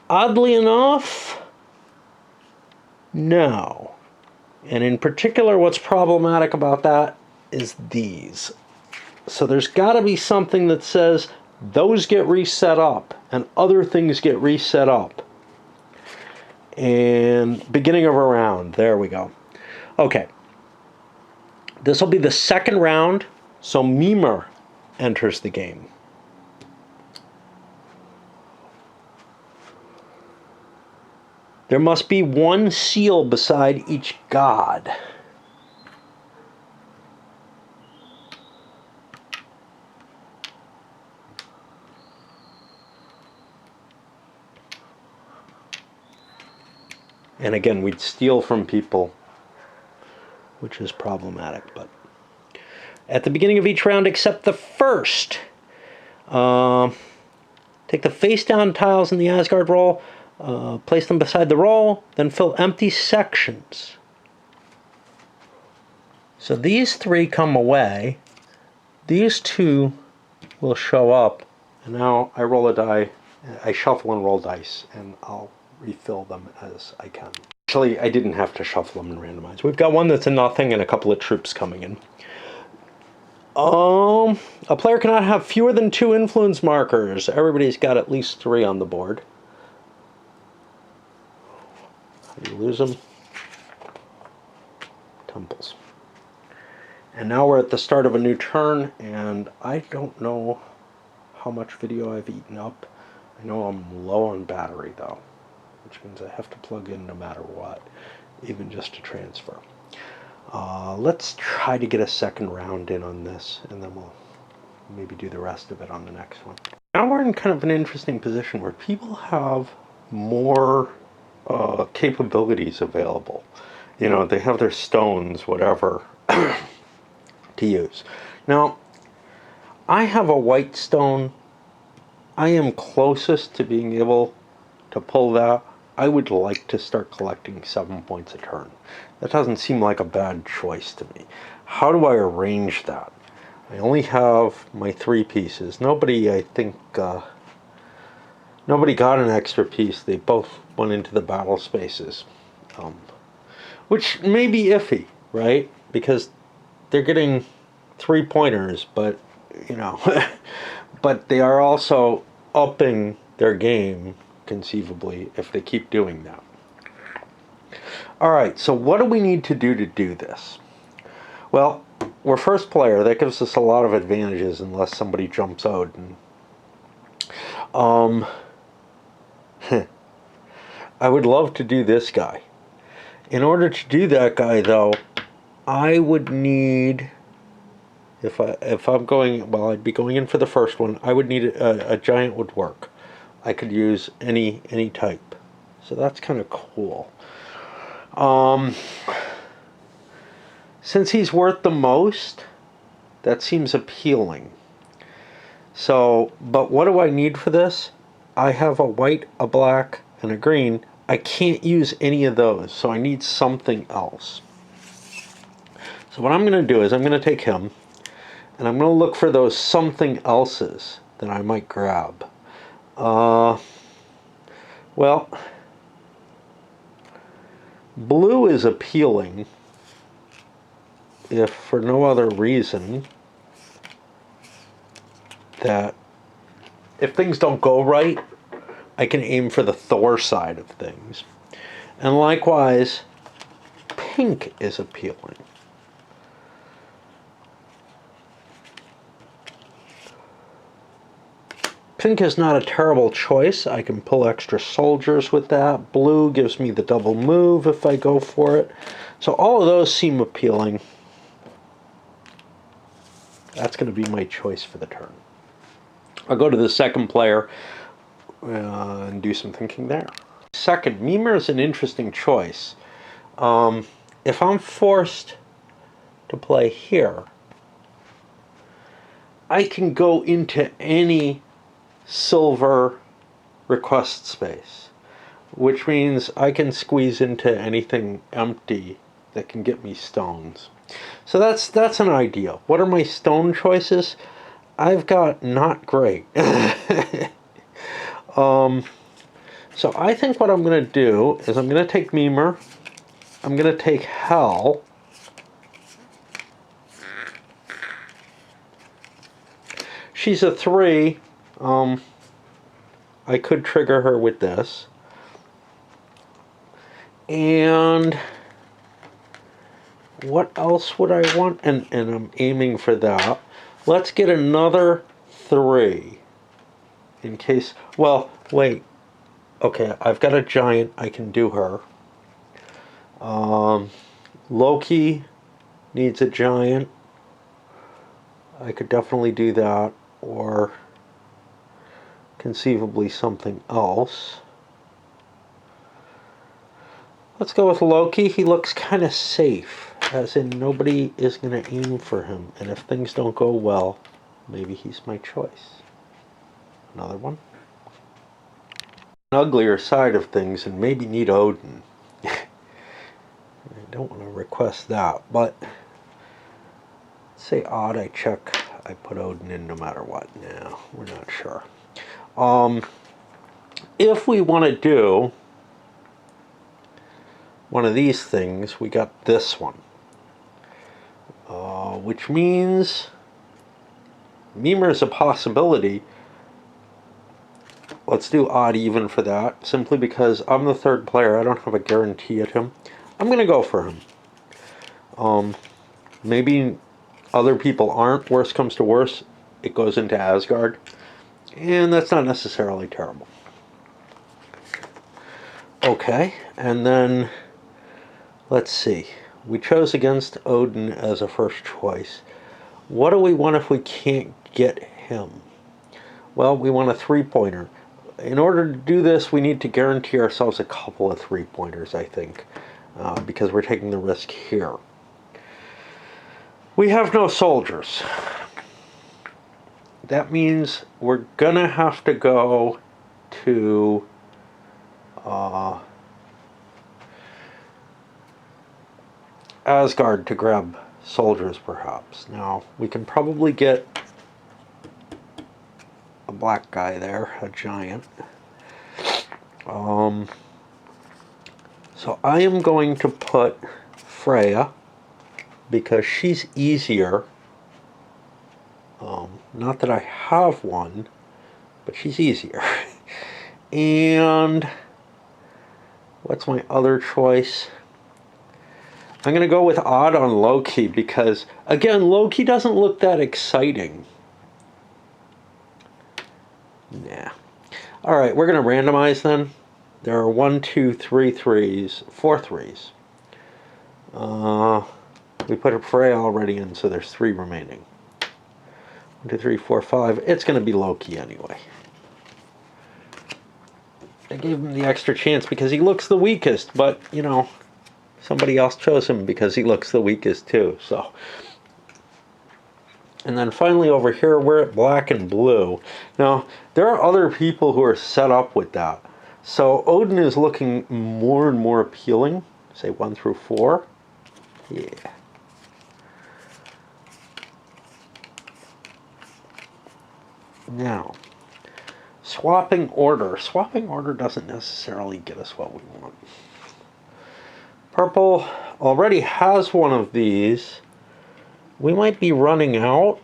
Oddly enough, no. And in particular, what's problematic about that is these. So there's got to be something that says those get reset up and other things get reset up. And beginning of a round, there we go. Okay. This will be the second round, so Mimer enters the game. There must be 1 seal beside each god. And again, we'd steal from people, which is problematic. But at the beginning of each round, except the first, take the face-down tiles in the Asgard roll, place them beside the roll, then fill empty sections. So these 3 come away. These 2 will show up. And now I roll a die. I shuffle and roll dice, and I'll refill them as I can. Actually, I didn't have to shuffle them and randomize. We've got one that's a nothing and a couple of troops coming in. A player cannot have fewer than 2 influence markers. Everybody's got at least 3 on the board. How do you lose them? Temples. And now we're at the start of a new turn, and I don't know how much video I've eaten up. I know I'm low on battery, though, which means I have to plug in no matter what, even just to transfer. Let's try to get a second round in on this, and then we'll maybe do the rest of it on the next one. Now we're in kind of an interesting position where people have more capabilities available. You know, they have their stones, whatever, to use. Now, I have a white stone. I am closest to being able to pull that. I would like to start collecting 7 points a turn. That doesn't seem like a bad choice to me. How do I arrange that? I only have my 3 pieces. Nobody, I think, nobody got an extra piece. They both went into the battle spaces. Which may be iffy, right? Because they're getting 3 pointers, but, you know, but they are also upping their game, conceivably, if they keep doing that. Alright, so what do we need to do this? Well, we're first player. That gives us a lot of advantages unless somebody jumps out. And, I would love to do this guy. In order to do that guy, though, I would need, if I'm going, well, I'd be going in for the first one. I would need a giant would work. I could use any type. So that's kind of cool. Since he's worth the most, that seems appealing. So, but what do I need for this? I have a white, a black, and a green. I can't use any of those, so I need something else. So what I'm going to do is I'm going to take him, and I'm going to look for those something else's that I might grab. Well, blue is appealing, if for no other reason that if things don't go right, I can aim for the Thor side of things. And likewise, pink is appealing. Pink is not a terrible choice. I can pull extra soldiers with that. Blue gives me the double move if I go for it. So all of those seem appealing. That's going to be my choice for the turn. I'll go to the second player and do some thinking there. Second, Mimir is an interesting choice. If I'm forced to play here, I can go into any silver request space, which means I can squeeze into anything empty that can get me stones. So that's an idea. What are my stone choices? I've got not great. So I think what I'm going to do is I'm going to take Mimir. I'm going to take Hel. She's a 3. I could trigger her with this. And what else would I want? And I'm aiming for that. Let's get another 3. In case, well, wait. Okay, I've got a giant. I can do her. Loki needs a giant. I could definitely do that. Or conceivably something else. Let's go with Loki. He looks kind of safe, as in nobody is going to aim for him. And if things don't go well, maybe he's my choice. Another one. An uglier side of things, and maybe need Odin. I don't want to request that, but say odd, I check. I put Odin in no matter what. No, we're not sure. If we want to do one of these things, we got this one. Which means Mimir is a possibility. Let's do odd even for that, simply because I'm the third player. I don't have a guarantee at him. I'm going to go for him. Maybe other people aren't. Worst comes to worst, it goes into Asgard. And that's not necessarily terrible. Okay, and then let's see. We chose against Odin as a first choice. What do we want if we can't get him? Well, we want a 3-pointer. In order to do this, we need to guarantee ourselves a couple of 3-pointers, I think, because we're taking the risk here. We have no soldiers. That means we're gonna have to go to Asgard to grab soldiers, perhaps. Now, we can probably get a black guy there, a giant. So I am going to put Freya, because she's easier. Not that I have one, but she's easier. And what's my other choice? I'm going to go with odd on Loki because, again, Loki doesn't look that exciting. Nah. All right, we're going to randomize then. There are 1, 2, 3 threes, 4 threes. We put a Freya already in, so there's 3 remaining. 1, 2, 3, 4, 5. It's going to be Loki anyway. I gave him the extra chance because he looks the weakest, but, you know, somebody else chose him because he looks the weakest too, so. And then finally over here, we're at black and blue. Now, there are other people who are set up with that. So Odin is looking more and more appealing. Say 1 through 4. Yeah. Now, swapping order. Swapping order doesn't necessarily get us what we want. Purple already has one of these. We might be running out,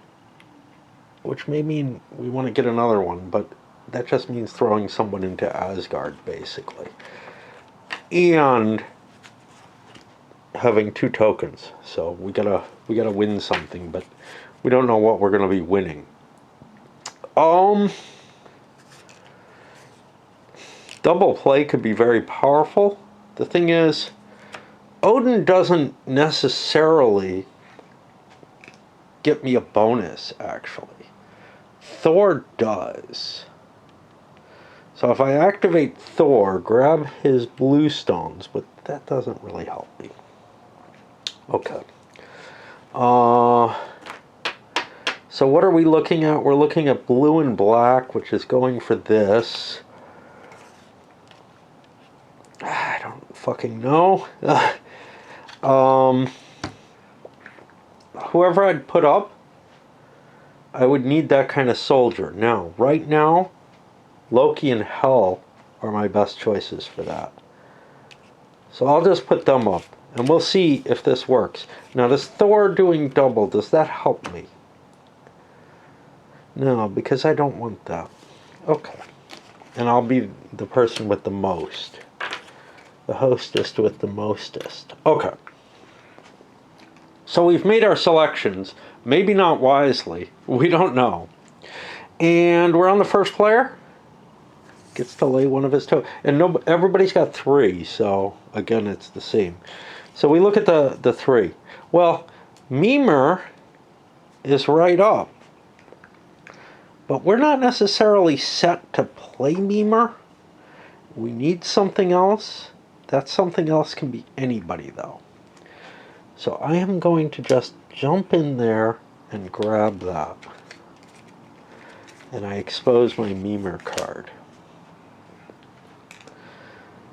which may mean we want to get another one, but that just means throwing someone into Asgard, basically. And having 2 tokens. So we gotta win something, but we don't know what we're gonna be winning. Double play could be very powerful. The thing is, Odin doesn't necessarily get me a bonus, actually. Thor does. So if I activate Thor, grab his blue stones, but that doesn't really help me. Okay. So what are we looking at? We're looking at blue and black, which is going for this. I don't fucking know. Whoever I'd put up, I would need that kind of soldier. Now, right now, Loki and Hel are my best choices for that. So I'll just put them up, and we'll see if this works. Now, does Thor doing double, does that help me? No, because I don't want that. Okay. And I'll be the person with the most. The hostess with the mostest. Okay. So we've made our selections. Maybe not wisely. We don't know. And we're on the first player. Gets to lay one of his toes. And everybody's got 3, so again, it's the same. So we look at the 3. Well, Mimir is right up. But we're not necessarily set to play Mimir. We need something else. That something else can be anybody, though. So I am going to just jump in there and grab that. And I expose my Mimir card.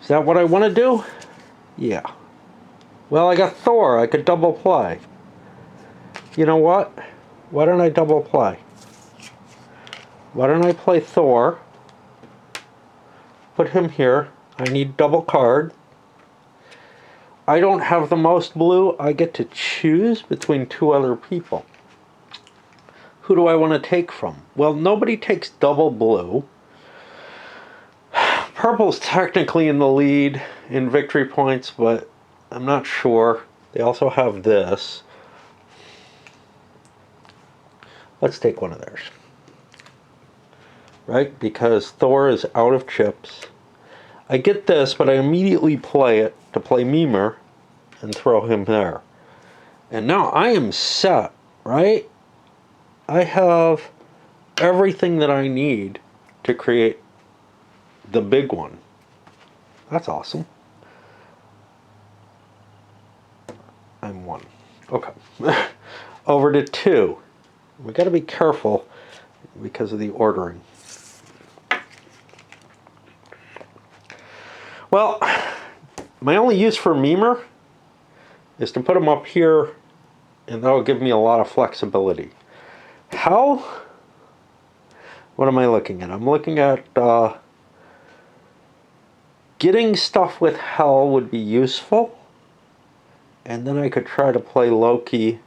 Is that what I want to do? Yeah. Well, I got Thor. I could double play. You know what? Why don't I double play? Why don't I play Thor? Put him here. I need double card. I don't have the most blue. I get to choose between 2 other people. Who do I want to take from? Well, nobody takes double blue. Purple's technically in the lead in victory points, but I'm not sure. They also have this. Let's take one of theirs. Right? Because Thor is out of chips. I get this, but I immediately play it to play Mimir and throw him there. And now I am set, right? I have everything that I need to create the big one. That's awesome. I'm 1. Okay. over to 2. We got to be careful because of the ordering. Well, my only use for Mimer is to put them up here, and that'll give me a lot of flexibility. How? What am I looking at? I'm looking at getting stuff with Hell would be useful, and then I could try to play Loki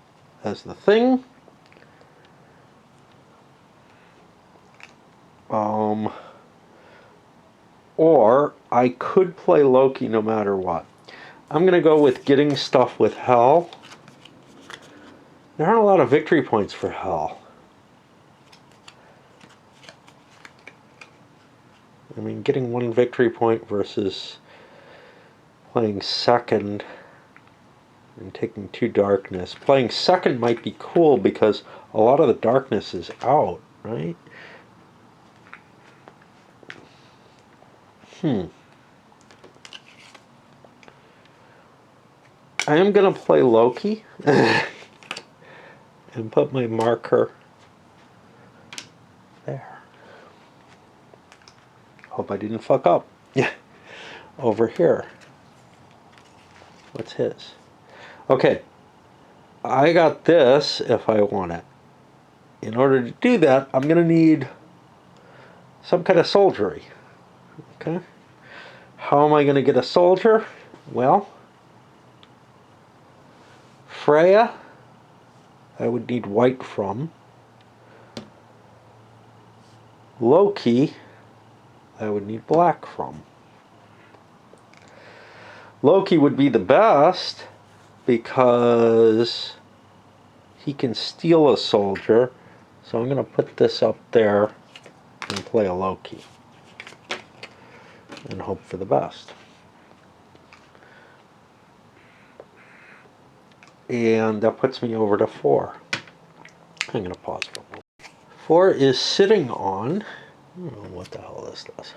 as the thing. Or I could play Loki no matter what. I'm going to go with getting stuff with Hell. There aren't a lot of victory points for Hell. I mean, getting 1 victory point versus playing second and taking 2 darkness. Playing second might be cool because a lot of the darkness is out, right? I am going to play Loki and put my marker there. Hope I didn't fuck up. Over here. What's his? Okay. I got this if I want it. In order to do that, I'm going to need some kind of soldiery. Okay. How am I going to get a soldier? Well, Freya, I would need white from. Loki, I would need black from. Loki would be the best because he can steal a soldier. So I'm going to put this up there and play a Loki. And hope for the best. And that puts me over to 4. I'm going to pause for a moment. 4 is sitting on, I don't know what the hell this does.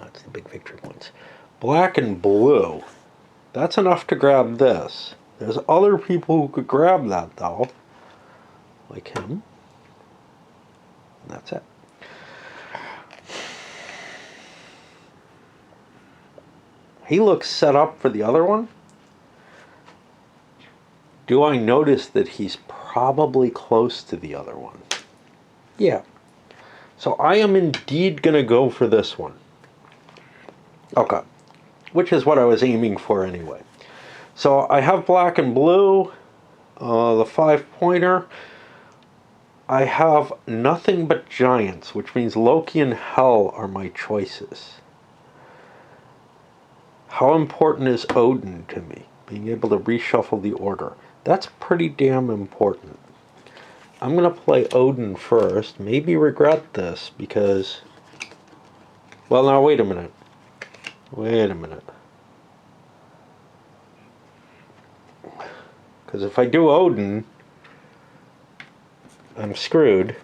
That's the big victory points. Black and blue. That's enough to grab this. There's other people who could grab that though. Like him. And that's it. He looks set up for the other one. Do I notice that he's probably close to the other one? Yeah. So I am indeed going to go for this one. Okay. Which is what I was aiming for anyway. So I have black and blue. The 5-pointer. I have nothing but giants, which means Loki and Hell are my choices. How important is Odin to me? Being able to reshuffle the order. That's pretty damn important. I'm going to play Odin first. Maybe regret this because... Well, now wait a minute. Wait a minute. Because if I do Odin, I'm screwed.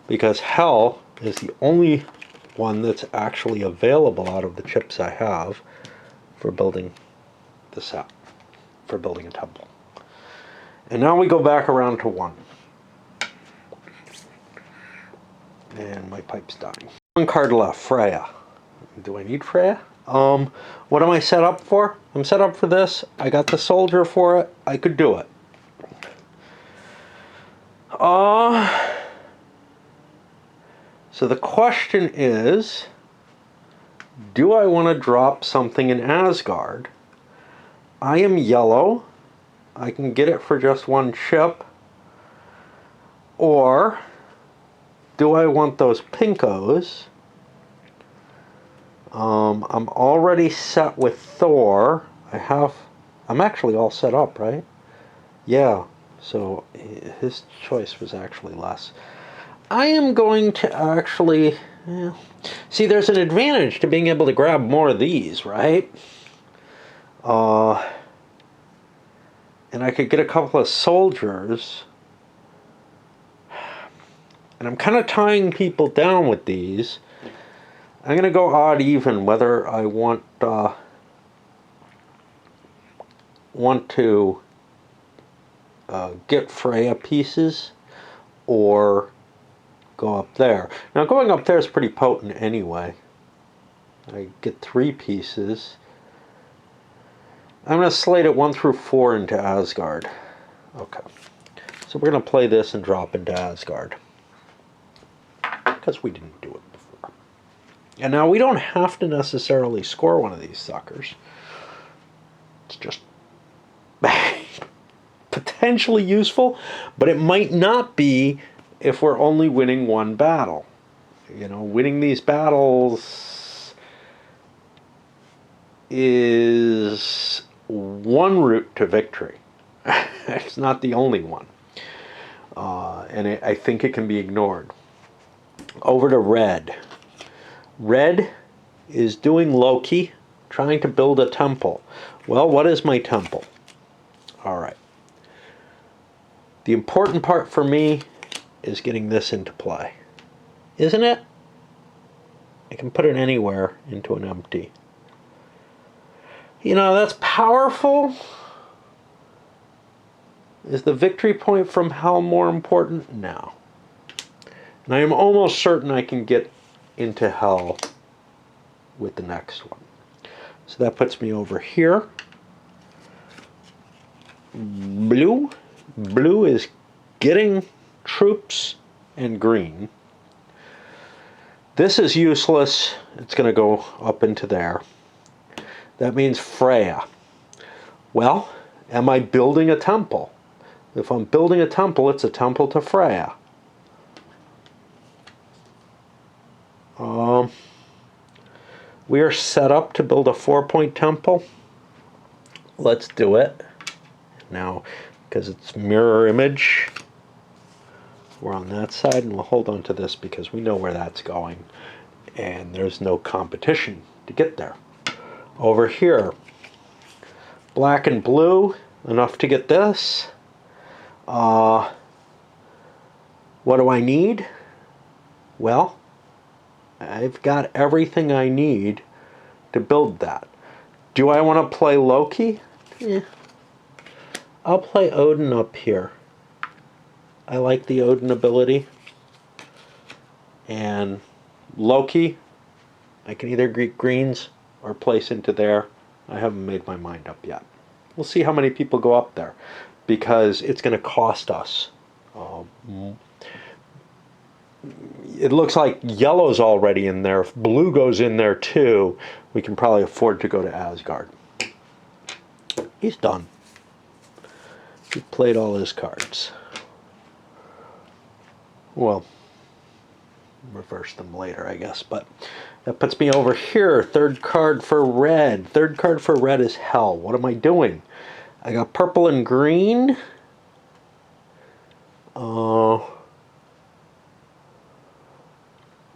Because Hell is the only one that's actually available out of the chips I have for building the set, for building a temple. And now we go back around to 1. And my pipe's dying. 1 card left, Freya. Do I need Freya? What am I set up for? I'm set up for this. I got the soldier for it. I could do it. So the question is, do I want to drop something in Asgard? I am yellow. I can get it for just 1 chip. Or do I want those pinkos? I'm already set with Thor. I'm actually all set up, right? Yeah, so his choice was actually less. I am going to actually... See, there's an advantage to being able to grab more of these, right? And I could get a couple of soldiers. And I'm kind of tying people down with these. I'm going to go odd even whether I want to get Freya pieces or go up there. Now going up there is pretty potent anyway. I get 3 pieces. I'm going to slate it 1 through 4 into Asgard. Okay. So we're going to play this and drop into Asgard. Because we didn't do it before. And now we don't have to necessarily score one of these suckers. It's just potentially useful, but it might not be if we're only winning 1 battle. You know, winning these battles is one route to victory. It's not the only one. And I think it can be ignored. Over to red. Red is doing Loki, trying to build a temple. Well, what is my temple? All right. The important part for me is getting this into play. Isn't it? I can put it anywhere into an empty. You know, that's powerful. Is the victory point from hell more important? No. And I am almost certain I can get into hell with the next one. So that puts me over here. Blue. Blue is getting troops and green. This is useless. It's going to go up into there. That means Freya. Well, am I building a temple? If I'm building a temple, it's a temple to Freya. We are set up to build a 4-point temple. Let's do it. Now, because it's mirror image, we're on that side, and we'll hold on to this because we know where that's going. And there's no competition to get there. Over here, black and blue, enough to get this. What do I need? Well, I've got everything I need to build that. Do I want to play Loki? Yeah. I'll play Odin up here. I like the Odin ability. And Loki, I can either get greens or place into there. I haven't made my mind up yet. We'll see how many people go up there, because it's going to cost us. It looks like yellow's already in there. If blue goes in there too, we can probably afford to go to Asgard. He's done. He played all his cards. Well, reverse them later, I guess. But that puts me over here. 3rd card for red. 3rd card for red is hell. What am I doing? I got purple and green.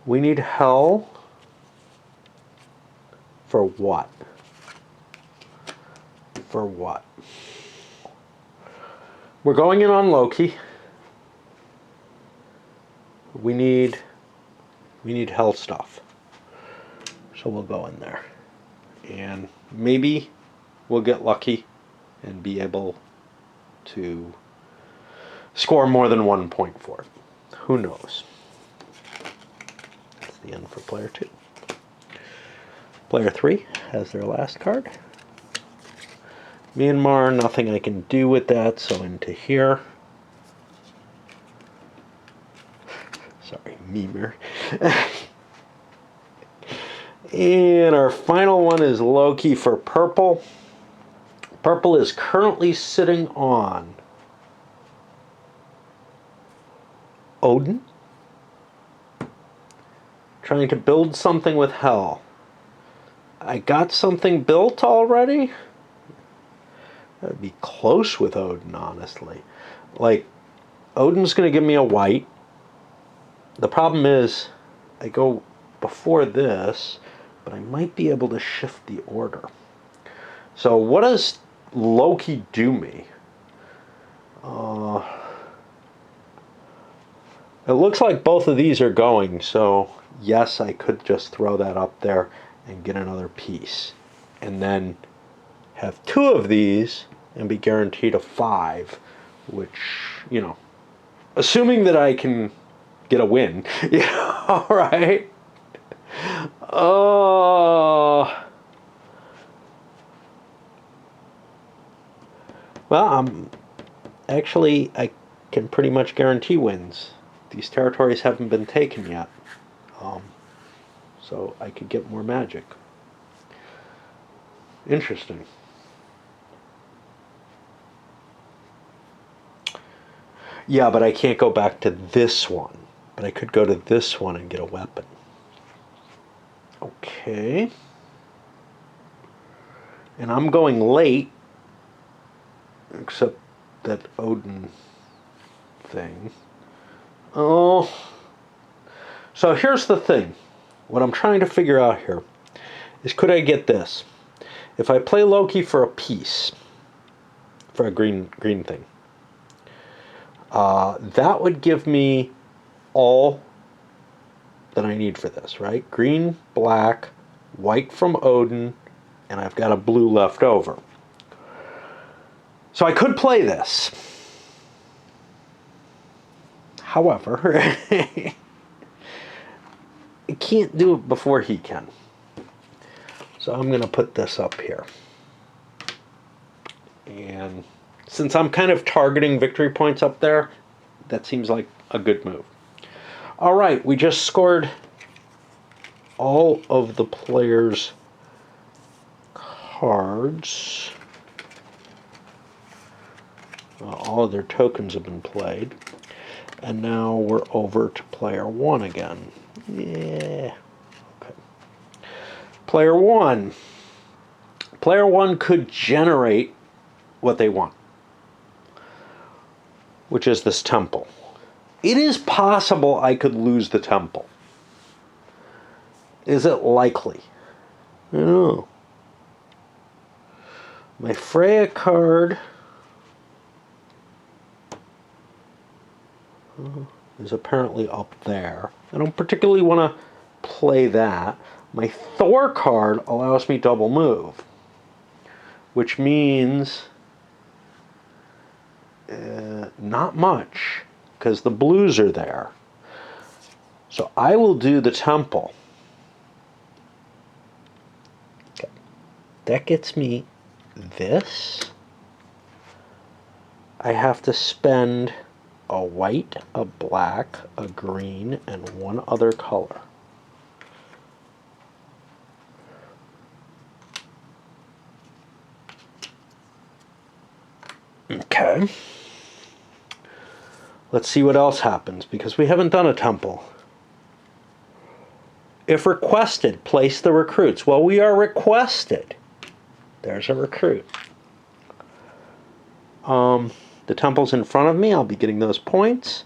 We need hell. For what? For what? We're going in on Loki. We need hell stuff. So we'll go in there. And maybe we'll get lucky and be able to score more than 1 point for it. Who knows? That's the end for player 2. Player 3 has their last card. Myanmar, nothing I can do with that, so into here. Sorry, Mimir. And our final one is Loki for purple. Purple is currently sitting on Odin. Trying to build something with hell. I got something built already. That'd be close with Odin, honestly. Like, Odin's going to give me a white. The problem is, I go before this, but I might be able to shift the order. So what does Loki do me? It looks like both of these are going, so yes, I could just throw that up there and get another piece. And then have 2 of these and be guaranteed a 5 which, you know, assuming that I can get a win, you know, right? Oh. Well, actually, I can pretty much guarantee wins. These territories haven't been taken yet. Um, so I could get more magic. Interesting. Yeah, but I can't go back to this one. But I could go to this one and get a weapon. Okay. And I'm going late, except that Odin thing. Oh. So here's the thing. What I'm trying to figure out here is, could I get this? If I play Loki for a piece, for a green thing, that would give me all that I need for this, right? Green, black, white from Odin, and I've got a blue left over. So I could play this. However, I can't do it before he can. So I'm going to put this up here. And since I'm kind of targeting victory points up there, that seems like a good move. All right, we just scored all of the players' cards. All of their tokens have been played. And now we're over to player one again. Yeah. Okay. Player one. Player one could generate what they want, which is this temple. It is possible I could lose the temple. Is it likely? I don't know. My Freya card is apparently up there. I don't particularly want to play that. My Thor card allows me double move, which means not much, because the blues are there. So I will do the temple. Okay. That gets me this. I have to spend a white, a black, a green, and one other color. Okay. Let's see what else happens, because we haven't done a temple. If requested, place the recruits. Well, we are requested. There's a recruit. The temple's in front of me. I'll be getting those points.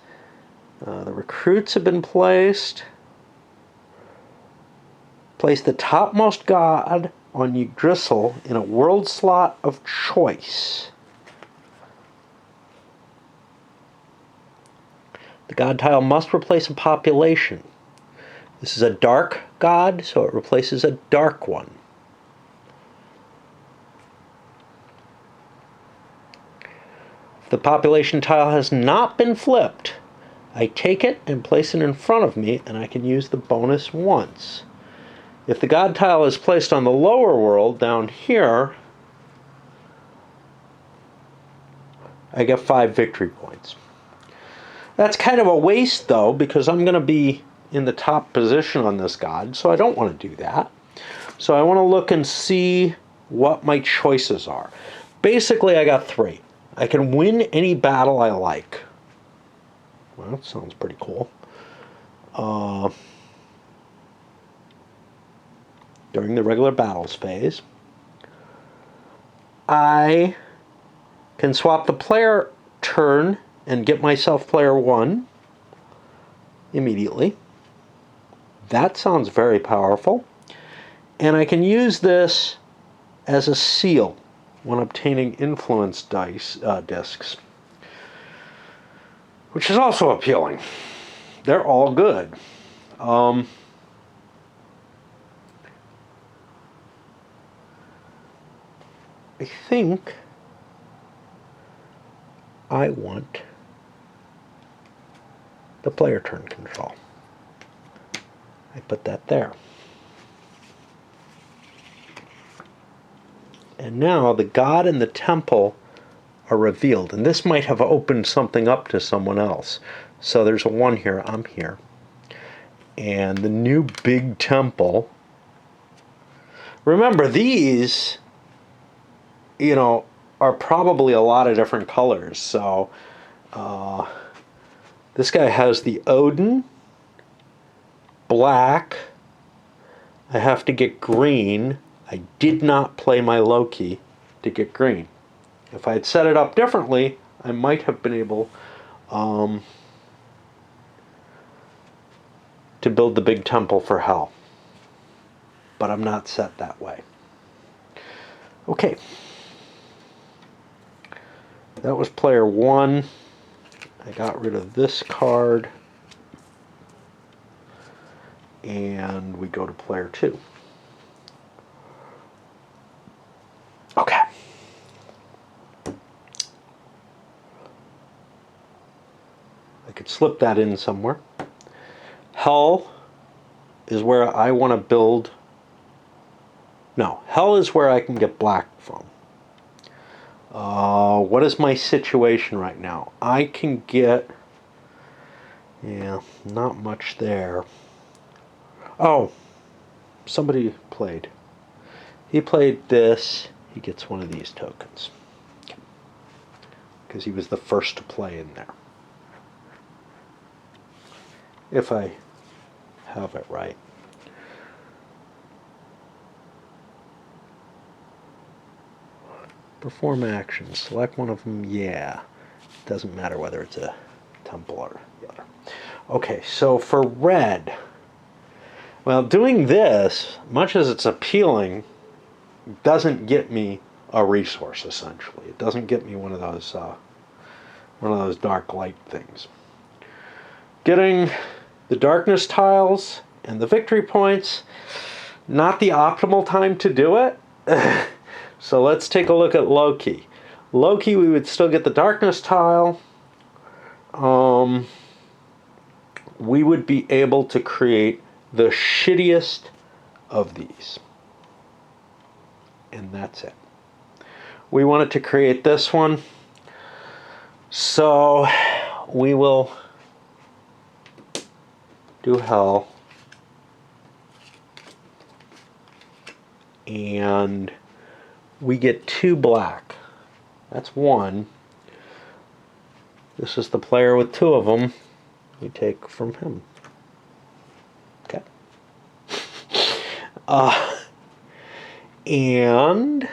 The recruits have been placed. Place the topmost god on Yggdrasil in a world slot of choice. The god tile must replace a population. This is a dark god, so it replaces a dark one. If the population tile has not been flipped, I take it and place it in front of me, and I can use the bonus once. If the god tile is placed on the lower world down here, I get 5 victory points. That's kind of a waste, though, because I'm going to be in the top position on this god, so I don't want to do that. So I want to look and see what my choices are. Basically, I got 3. I can win any battle I like. Well, that sounds pretty cool. During the regular battles phase, I can swap the player turn and get myself player 1 immediately. That sounds very powerful. And I can use this as a seal when obtaining influence dice discs, which is also appealing. They're all good. I think I want the player turn control. I put that there. And now the god and the temple are revealed. And this might have opened something up to someone else. So there's a 1 here, I'm here. And the new big temple. Remember, these, you know, are probably a lot of different colors. So this guy has the Odin, black. I have to get green. I did not play my Loki to get green. If I had set it up differently, I might have been able to build the big temple for Hell. But I'm not set that way. Okay. That was player 1. I got rid of this card. And we go to player 2. Okay. I could slip that in somewhere. Hell is where I want to build. No, Hell is where I can get black from. What is my situation right now? I can get, yeah, not much there. Oh, somebody played. He played this. He gets one of these tokens. Because he was the first to play in there. If I have it right. Perform actions. Select one of them. Yeah. Doesn't matter whether it's a temple or the other. Okay, so for red, well, doing this, much as it's appealing, doesn't get me a resource, essentially. It doesn't get me one of those dark light things. Getting the darkness tiles and the victory points, not the optimal time to do it. So let's take a look at Loki. Loki, we would still get the darkness tile. We would be able to create the shittiest of these. And that's it. We wanted to create this one. So we will do Hell. And we get 2 black. That's 1. This is the player with 2 of them. We take from him. Okay. And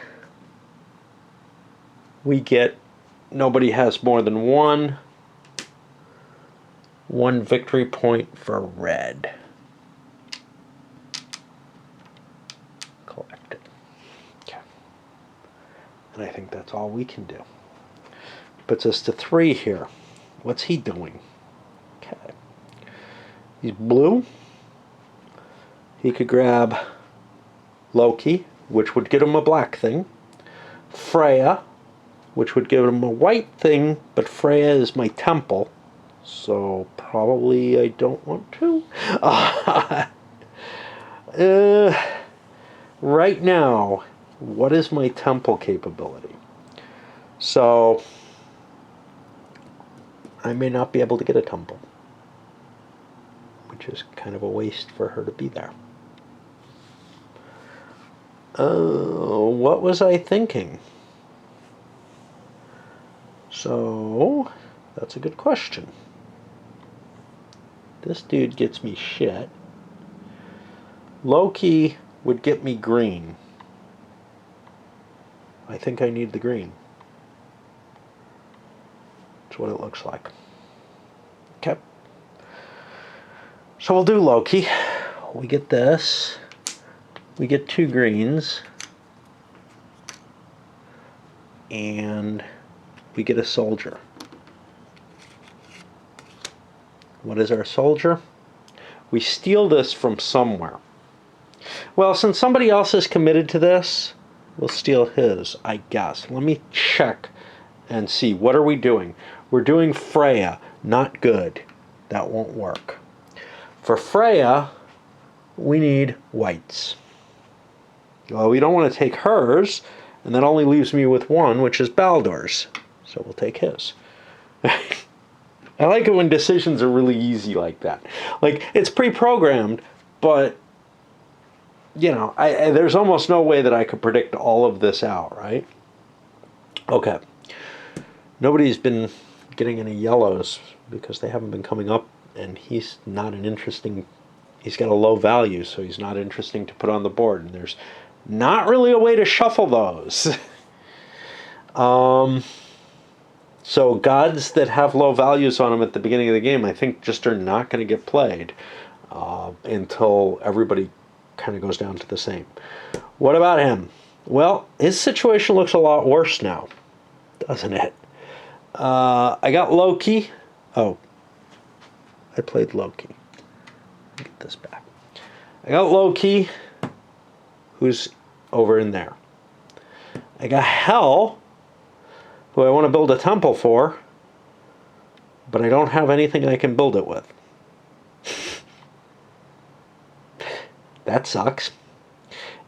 we get, nobody has more than 1 victory point for red. Collected. Okay. And I think that's all we can do. Puts us to 3 here. What's he doing? Okay. He's blue. He could grab Loki, which would get him a black thing. Freya, which would give him a white thing, but Freya is my temple, so probably I don't want to. Right now, what is my temple capability? So I may not be able to get a temple, which is kind of a waste for her to be there. What was I thinking? So that's a good question. This dude gets me shit. Loki would get me green. I think I need the green. That's what it looks like. Okay. So we'll do Loki. We get this. We get 2 greens. And we get a soldier. What is our soldier? We steal this from somewhere. Well, since somebody else is committed to this, we'll steal his, I guess. Let me check and see, what are we doing? We're doing Freya. Not good. That won't work. For Freya, we need whites. Well, we don't want to take hers, and that only leaves me with one, which is Baldur's. So we'll take his. I like it when decisions are really easy like that. Like, it's pre-programmed, but, you know, there's almost no way that I could predict all of this out, right? Okay. Nobody's been getting any yellows because they haven't been coming up, and he's not an interesting... He's got a low value, so he's not interesting to put on the board, and there's not really a way to shuffle those. So gods that have low values on them at the beginning of the game, I think, just are not going to get played until everybody kind of goes down to the same. What about him? Well, his situation looks a lot worse now, doesn't it? I got Loki. Oh, I played Loki. Get this back. I got Loki, who's over in there. I got Hel, who I want to build a temple for, but I don't have anything I can build it with. That sucks.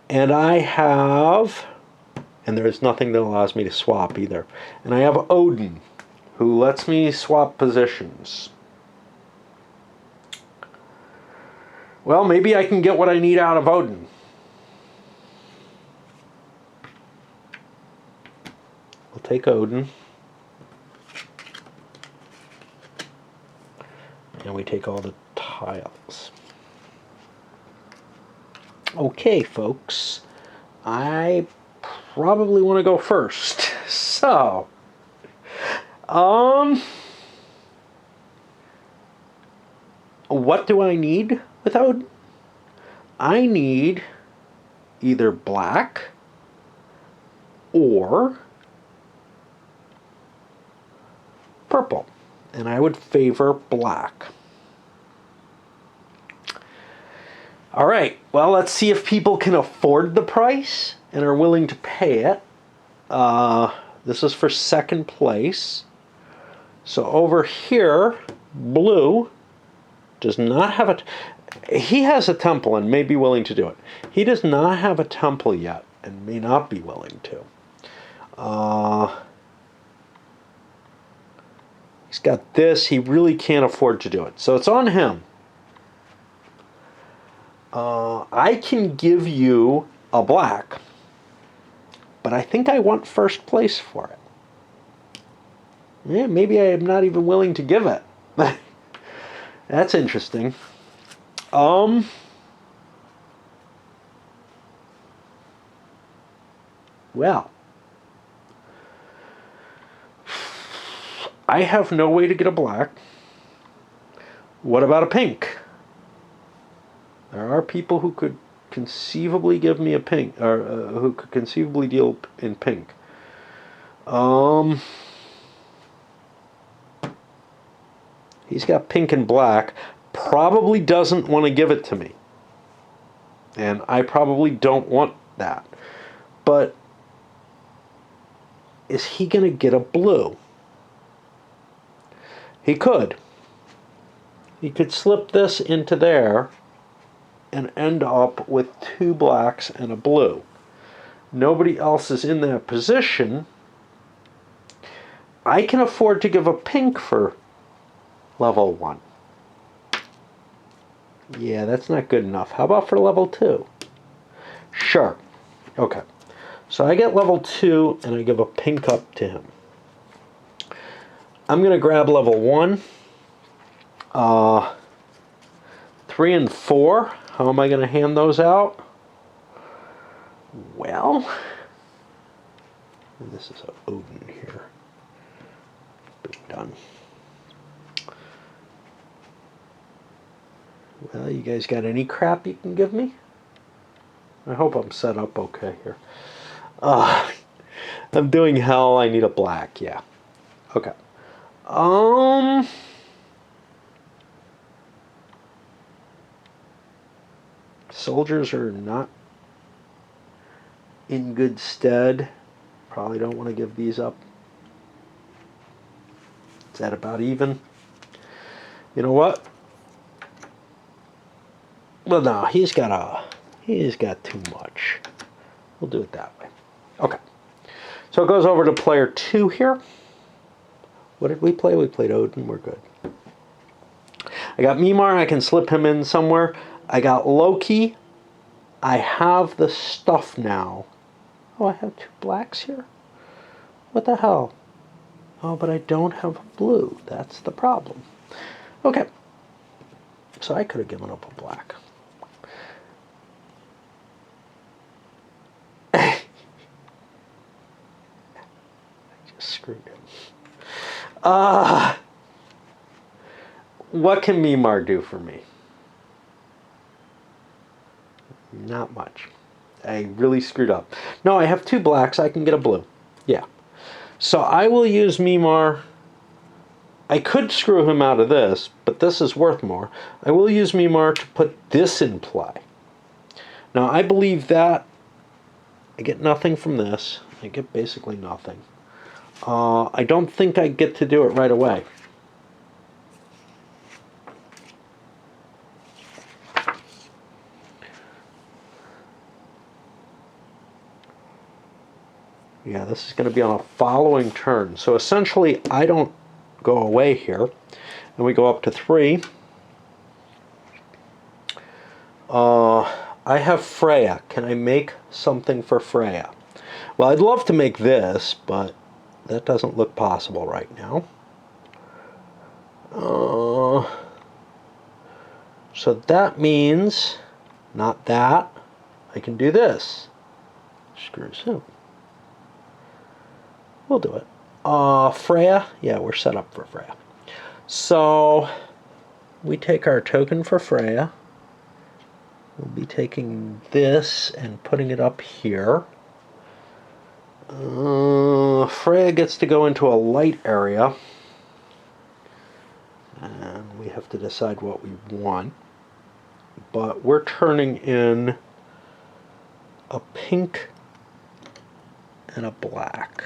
And I have, and there's nothing that allows me to swap either. And I have Odin, who lets me swap positions. Well, maybe I can get what I need out of Odin. We'll take Odin. And we take all the tiles. Okay, folks. I probably want to go first. So, what do I need with Odin? I need either black or purple, and I would favor black. All right, well, let's see if people can afford the price and are willing to pay it. This is for second place. So over here, blue does not have a... He has a temple and may be willing to do it. He does not have a temple yet and may not be willing to. He's got this. He really can't afford to do it. So it's on him. I can give you a black, but I think I want first place for it. Yeah, maybe I am not even willing to give it. That's interesting. Well, I have no way to get a black. What about a pink? There are people who could conceivably give me a pink, or who could conceivably deal in pink. He's got pink and black. Probably doesn't want to give it to me. And I probably don't want that. But is he going to get a blue? He could. He could slip this into there and end up with two blacks and a blue. Nobody else is in that position. I can afford to give a pink for level 1. Yeah, that's not good enough. How about for level 2? Sure. Okay. So I get level 2 and I give a pink up to him. I'm going to grab level 1. 3 and 4. How am I going to hand those out? Well, this is a Odin here. Boom, done. Well, you guys got any crap you can give me? I hope I'm set up okay here. I'm doing hell. I need a black. Yeah. Okay. Soldiers are not in good stead. Probably don't want to give these up. that about even? You know what? Well, no, he's got too much. We'll do it that way. Okay. So it goes over to player 2 here. What did we play? We played Odin. We're good. I got Mimar. I can slip him in somewhere. I got Loki. I have the stuff now. Oh, I have 2 blacks here? What the hell? Oh, but I don't have blue. That's the problem. Okay. So I could have given up a black. I just screwed him. What can Mimar do for me? Not much. I really screwed up. No, I have 2 blacks. I can get a blue. Yeah. So I will use Mimar. I could screw him out of this, but this is worth more. I will use Mimar to put this in play. Now, I believe that I get nothing from this. I get basically nothing. I don't think I get to do it right away. Yeah, this is going to be on a following turn. So essentially, I don't go away here. And we go up to 3. I have Freya. Can I make something for Freya? Well, I'd love to make this, but that doesn't look possible right now. So that means, not that, I can do this. Screw soup. We'll do it. Freya, yeah, we're set up for Freya. So we take our token for Freya. We'll be taking this and putting it up here. Freya gets to go into a light area. And we have to decide what we want. But we're turning in a pink and a black.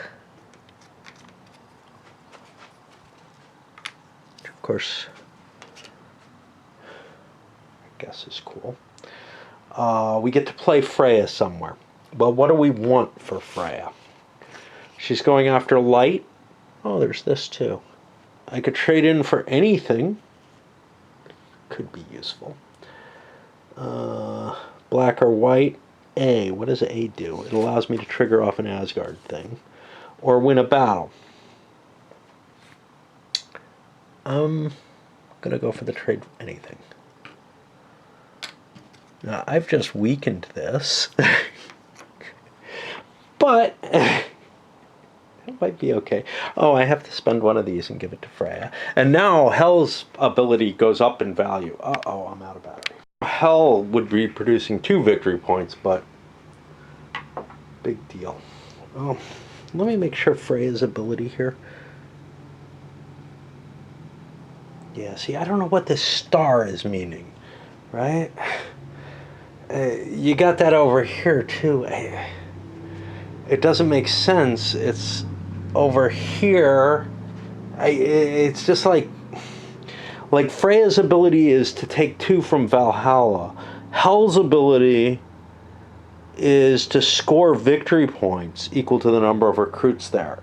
Of course, I guess is cool. We get to play Freya somewhere. Well, what do we want for Freya? She's going after light. Oh, there's this too. I could trade in for anything. Could be useful. Black or white. A. What does A do? It allows me to trigger off an Asgard thing. Or win a battle. I'm going to go for the trade for anything. Now, I've just weakened this. But it might be okay. Oh, I have to spend one of these and give it to Freya. And now Hel's ability goes up in value. Uh-oh, I'm out of battery. Hel would be producing 2 victory points, but big deal. Let me make sure Freya's ability here. Yeah, see, I don't know what this star is meaning, right? You got that over here, too. It doesn't make sense. It's over here. It's just like Freya's ability is to take 2 from Valhalla. Hel's ability is to score victory points equal to the number of recruits there.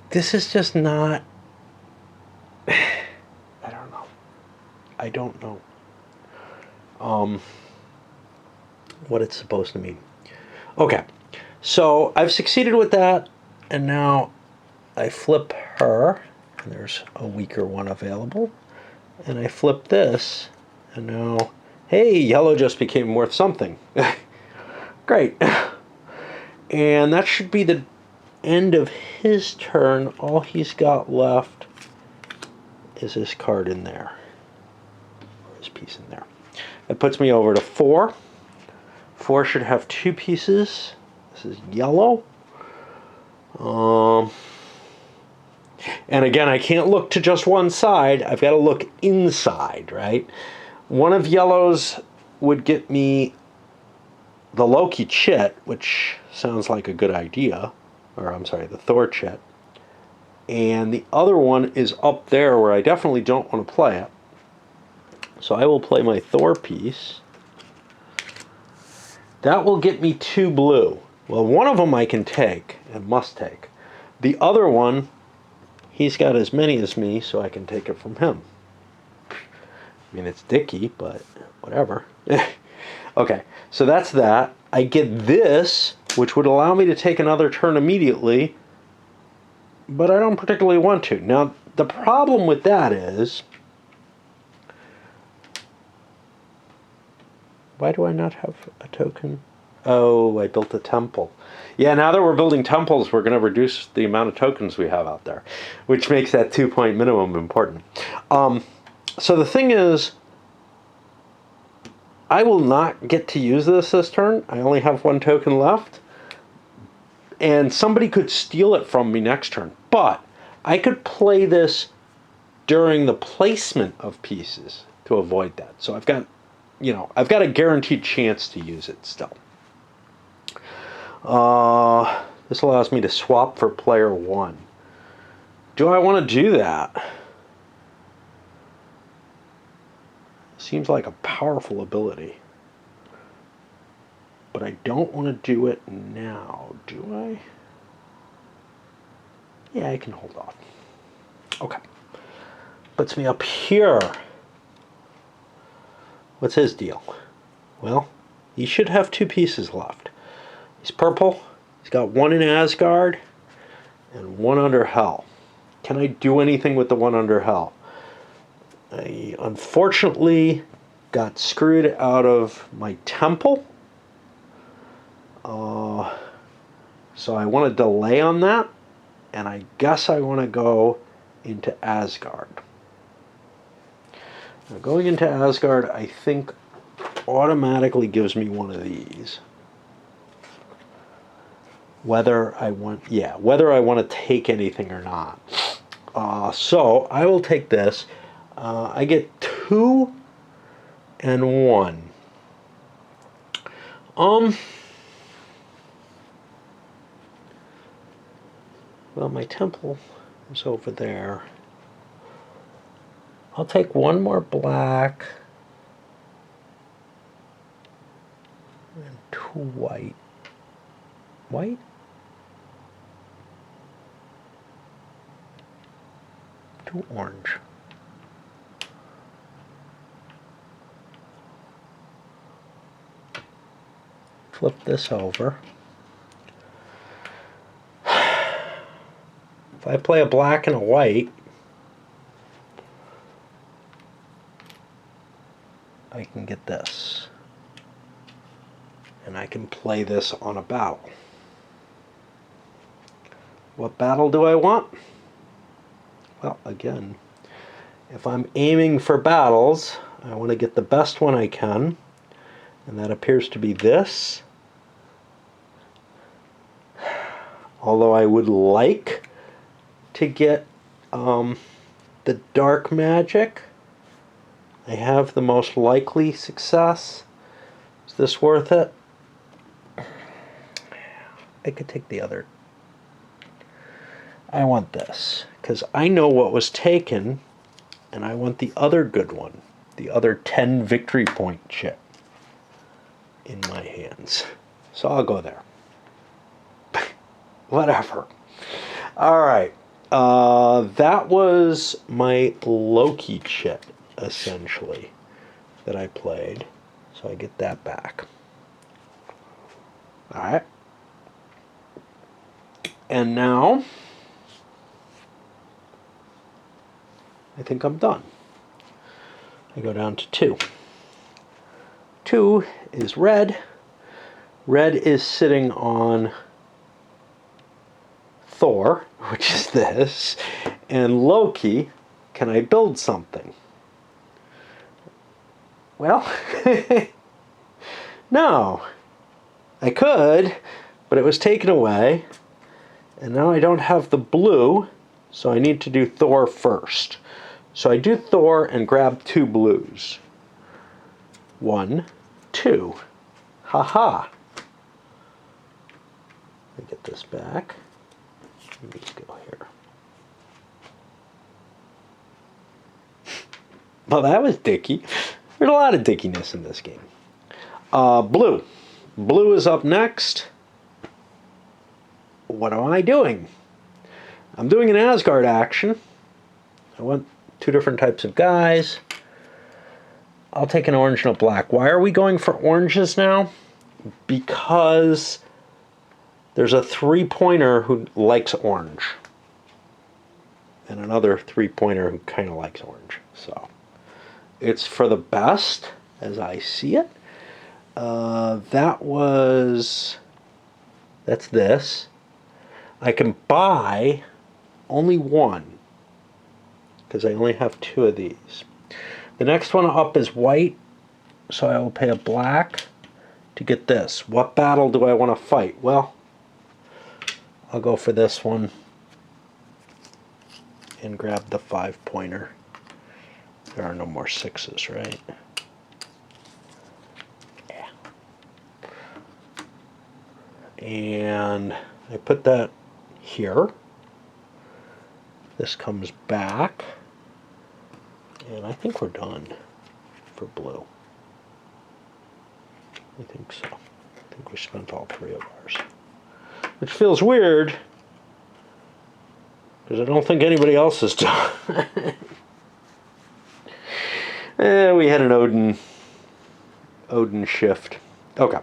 This is just not... I don't know what it's supposed to mean. Okay, so I've succeeded with that, and now I flip her, and there's a weaker one available, and I flip this, and now, hey, yellow just became worth something. Great. And that should be the end of his turn. All he's got left is this card in there. Or this piece in there. That puts me over to 4. 4 should have 2 pieces. This is yellow. And again, I can't look to just one side. I've got to look inside, right? One of yellow's would get me the Loki chit, which sounds like a good idea. Or, I'm sorry, the Thor chit. and the other one is up there where I definitely don't want to play it. So I will play my Thor piece. That will get me 2 blue. Well, one of them I can take and must take. The other one, he's got as many as me, so I can take it from him. I mean, it's dicky, but whatever. Okay, so that's that. I get this, which would allow me to take another turn immediately, but I don't particularly want to. Now, the problem with that is, why do I not have a token? Oh, I built a temple. Yeah, now that we're building temples, we're going to reduce the amount of tokens we have out there, which makes that 2-point minimum important. So the thing is, I will not get to use this turn. I only have 1 token left. And somebody could steal it from me next turn. But I could play this during the placement of pieces to avoid that. So I've got, I've got a guaranteed chance to use it still. This allows me to swap for player 1. Do I want to do that? Seems like a powerful ability. But I don't want to do it now, do I? Yeah, I can hold off. Okay. Puts me up here. What's his deal? Well, he should have 2 pieces left. He's purple. He's got 1 in Asgard and 1 under Hell. Can I do anything with the 1 under Hell? I unfortunately got screwed out of my temple. So I want to delay on that. And I guess I want to go into Asgard. Now, going into Asgard, I think, automatically gives me one of these. Whether I want to take anything or not. So I will take this. I get 2 and 1. Well, my temple is over there. I'll take 1 more black and 2 white. White? 2 orange. Flip this over. If I play a black and a white, I can get this. And I can play this on a battle. What battle do I want? Well, again, if I'm aiming for battles, I want to get the best one I can. And that appears to be this. Although I would like to get the dark magic. I have the most likely success. Is this worth it? I could take the other. I want this, because I know what was taken, and I want the other good one, the other 10 victory point chip in my hands. So I'll go there. Whatever. All right. That was my Loki chip, essentially, that I played. So I get that back. All right. And now, I think I'm done. I go down to 2. 2 is red. Red is sitting on Thor, which is this, and Loki. Can I build something? Well, no. I could, but it was taken away, and now I don't have the blue, so I need to do Thor first. So I do Thor and grab 2 blues. 1, 2. Ha-ha. Let me get this back. Let me go here. Well, that was dicky. There's a lot of dickiness in this game. Blue. Blue is up next. What am I doing? I'm doing an Asgard action. I want two different types of guys. I'll take an orange and a black. Why are we going for oranges now? Because there's a three-pointer who likes orange. And another three-pointer who kind of likes orange. So it's for the best, as I see it. That's this. I can buy only one, because I only have two of these. The next one up is white, so I will pay a black to get this. What battle do I want to fight? Well, I'll go for this one and grab the 5-pointer. There are no more 6s, right? Yeah. And I put that here. This comes back. And I think we're done for blue. I think so. I think we spent all three of ours. Which feels weird, because I don't think anybody else has done. We had an Odin shift. Okay.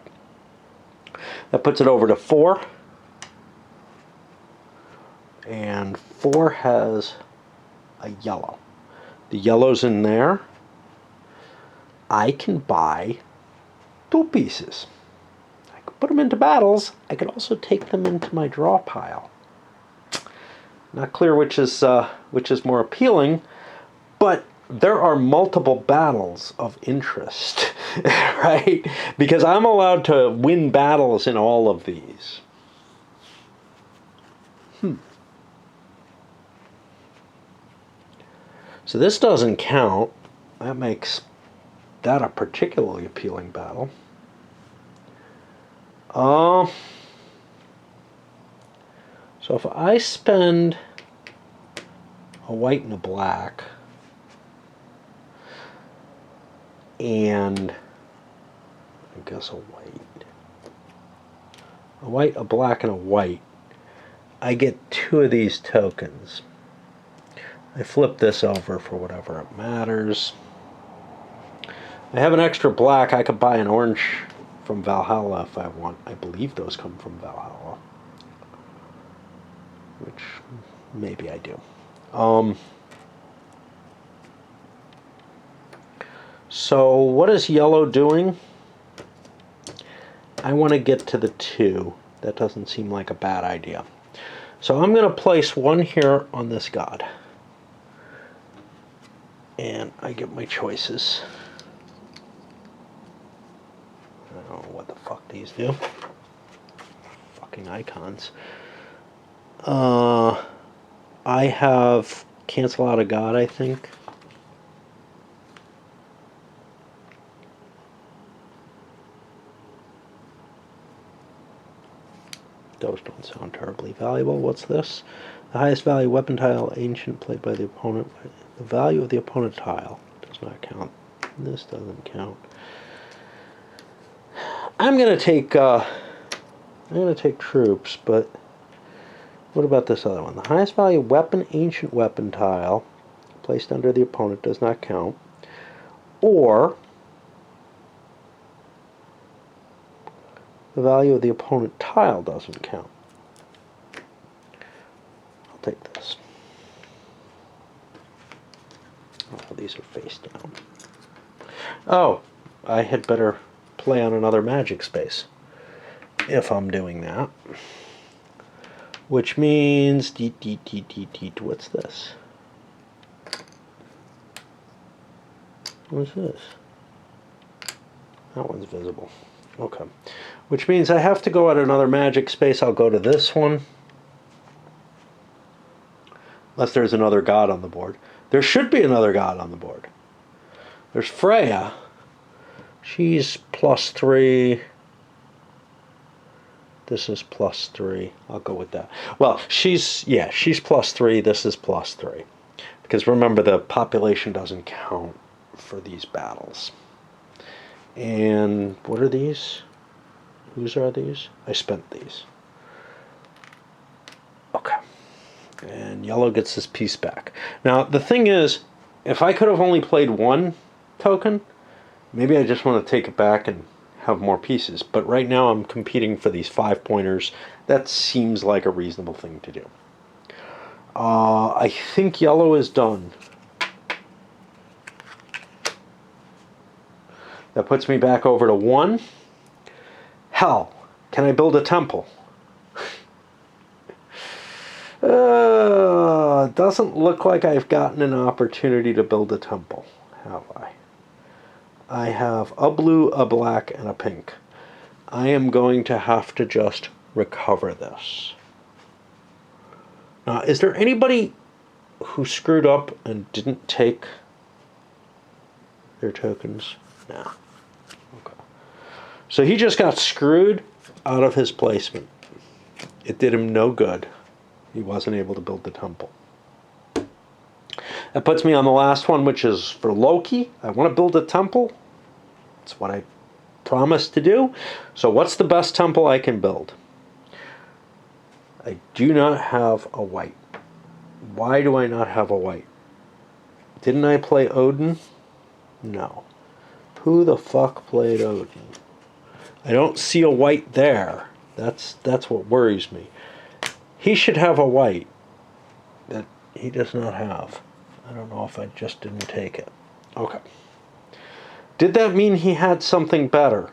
That puts it over to 4. And 4 has a yellow. The yellow's in there. I can buy 2 pieces. I could put them into battles. I could also take them into my draw pile. Not clear which is more appealing, but there are multiple battles of interest, right? Because I'm allowed to win battles in all of these. So this doesn't count. That makes that a particularly appealing battle. So if I spend a white and a black, and I guess a white, a black, and a white, I get 2 of these tokens. I flip this over for whatever it matters. I have an extra black. I could buy an orange from Valhalla if I want. I believe those come from Valhalla. Which maybe I do. So what is yellow doing? I want to get to the 2. That doesn't seem like a bad idea. So I'm going to place 1 here on this god. And I get my choices. I don't know what the fuck these do. Fucking icons. I have cancel out a god, I think. Those don't sound terribly valuable. What's this? The highest value weapon tile, ancient, played by the opponent. The value of the opponent tile does not count. This doesn't count. I'm gonna take troops, but what about this other one? The highest value weapon, ancient weapon tile, placed under the opponent does not count. Or the value of the opponent tile doesn't count. I'll take this. Oh, these are face down. Oh, I had better play on another magic space if I'm doing that. Which means, what's this? What's this? That one's visible. Okay. Which means I have to go at another magic space. I'll go to this one. Unless there's another god on the board. There should be another god on the board. There's Freya. She's +3. This is +3. I'll go with that. Well, she's +3. This is +3. Because remember, the population doesn't count for these battles. And what are these? Whose are these? I spent these. Okay. And yellow gets this piece back. Now, the thing is, if I could have only played one token, maybe I just want to take it back and have more pieces. But right now I'm competing for these 5-pointers. That seems like a reasonable thing to do. I think yellow is done. That puts me back over to 1. Hell, can I build a temple? Doesn't look like I've gotten an opportunity to build a temple, have I? I have a blue, a black, and a pink. I am going to have to just recover this. Now, is there anybody who screwed up and didn't take their tokens? No. Okay. So he just got screwed out of his placement. It did him no good. He wasn't able to build the temple. That puts me on the last one, which is for Loki. I want to build a temple. That's what I promised to do. So what's the best temple I can build? I do not have a white. Why do I not have a white? Didn't I play Odin? No. Who the fuck played Odin? I don't see a white there. That's what worries me. He should have a white that he does not have. I don't know if I just didn't take it. Okay. Did that mean he had something better?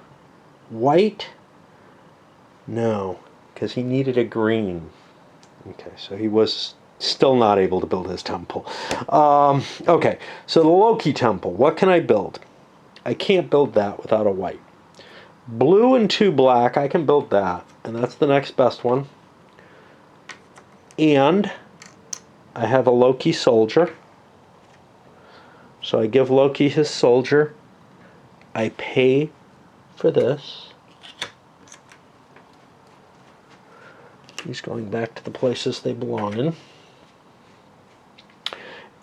White? No, because he needed a green. Okay, so he was still not able to build his temple. Okay, so the Loki temple, what can I build? I can't build that without a white. Blue and 2 black, I can build that, and that's the next best one. And I have a Loki soldier. So I give Loki his soldier. I pay for this. He's going back to the places they belong in.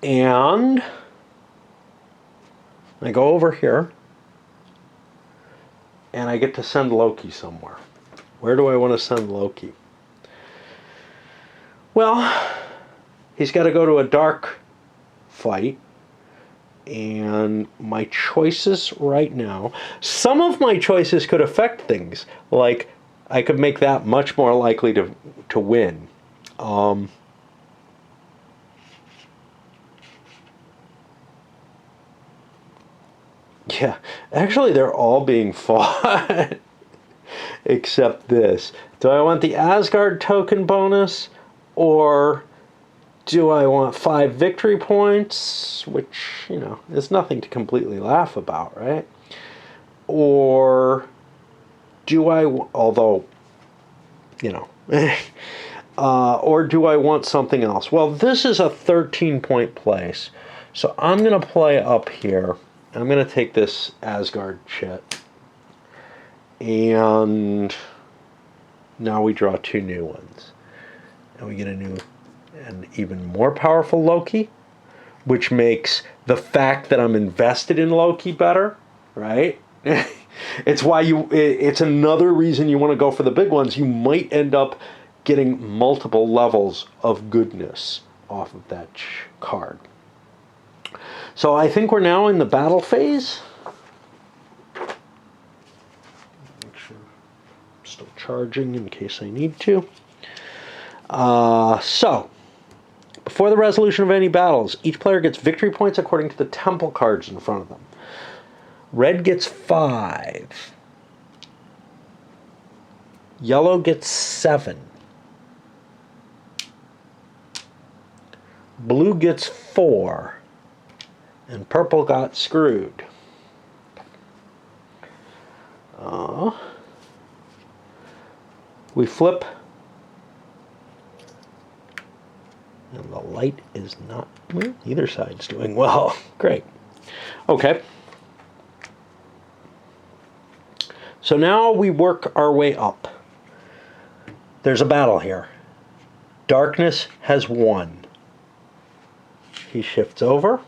And I go over here. And I get to send Loki somewhere. Where do I want to send Loki? Well, he's got to go to a dark fight. And my choices right now, some of my choices could affect things. Like, I could make that much more likely to win. Yeah, actually they're all being fought. Except this. Do I want the Asgard token bonus? Or do I want 5 victory points? Which, you know, is nothing to completely laugh about, right? Or do I, although, you know, or do I want something else? Well, this is a 13-point place. So I'm going to play up here. I'm going to take this Asgard shit. And now we draw 2 new ones. And we get an even more powerful Loki, which makes the fact that I'm invested in Loki better, right? It's why it's another reason you want to go for the big ones. You might end up getting multiple levels of goodness off of that card. So I think we're now in the battle phase. Make sure I'm still charging in case I need to. So, before the resolution of any battles, each player gets victory points according to the temple cards in front of them. Red gets 5. Yellow gets 7. Blue gets 4. And purple got screwed. We flip. And the light is not, well, either side's doing well. Great. Okay. So now we work our way up. There's a battle here. Darkness has won. He shifts over.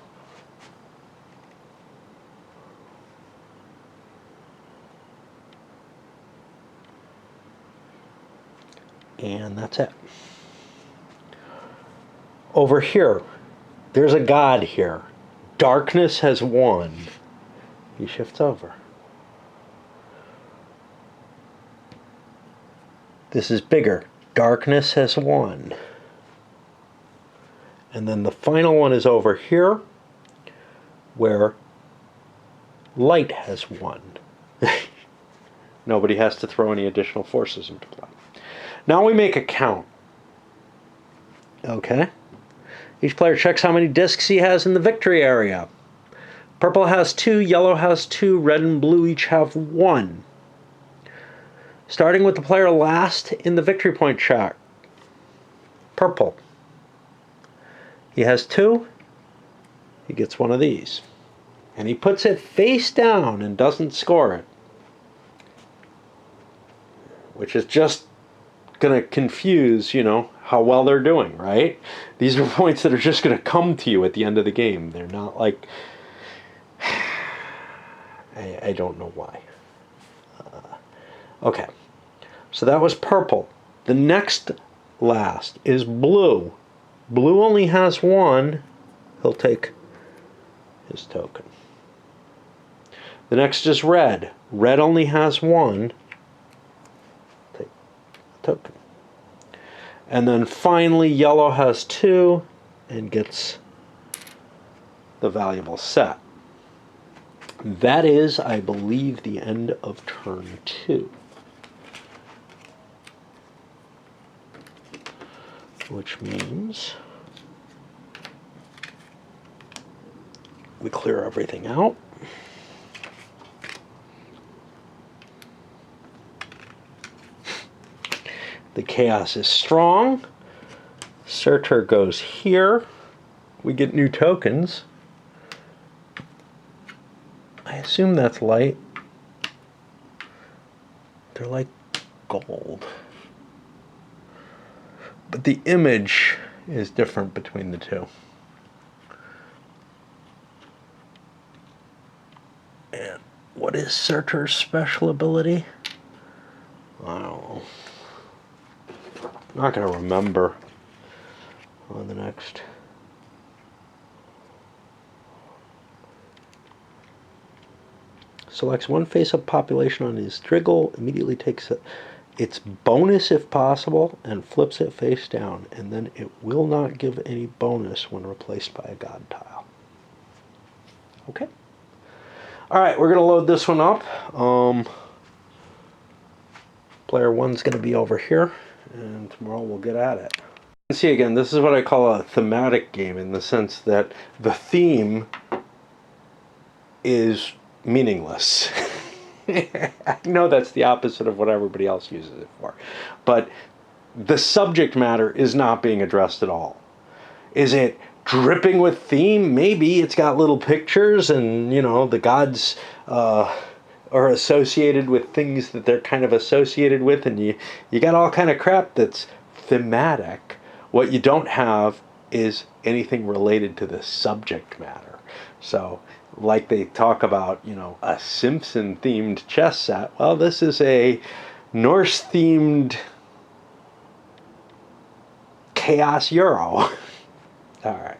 And that's it. Over here, there's a god here. Darkness has won. He shifts over. This is bigger. Darkness has won. And then the final one is over here, where light has won. Nobody has to throw any additional forces into play. Now we make a count. Okay. Each player checks how many discs he has in the victory area. Purple has 2, yellow has 2, red and blue each have 1. Starting with the player last in the victory point check. Purple. He has 2. He gets one of these. And he puts it face down and doesn't score it. Which is just going to confuse, how well they're doing, right? These are points that are just going to come to you at the end of the game. They're not like... I don't know why. Okay. So that was purple. The next last is blue. Blue only has 1. He'll take his token. The next is red. Red only has 1. Take a token. And then finally, yellow has 2 and gets the valuable set. That is, I believe, the end of turn 2. Which means we clear everything out. The chaos is strong. Surtur goes here. We get new tokens. I assume that's light. They're like gold. But the image is different between the two. And what is Surtur's special ability? I don't know. I'm not going to remember on the next. Selects one face-up population on his Driggle, immediately takes its bonus if possible, and flips it face down, and then it will not give any bonus when replaced by a god tile. Okay. Alright, we're going to load this one up. Player 1's going to be over here, and tomorrow we'll get at it. See, again, this is what I call a thematic game, in the sense that the theme is meaningless. I know that's the opposite of what everybody else uses it for. But the subject matter is not being addressed at all. Is it dripping with theme? Maybe. It's got little pictures and, the gods are associated with things that they're kind of associated with, and you got all kind of crap that's thematic. What you don't have is anything related to the subject matter. So, like they talk about, a Simpson-themed chess set. Well, this is a Norse-themed Chaos Euro. All right.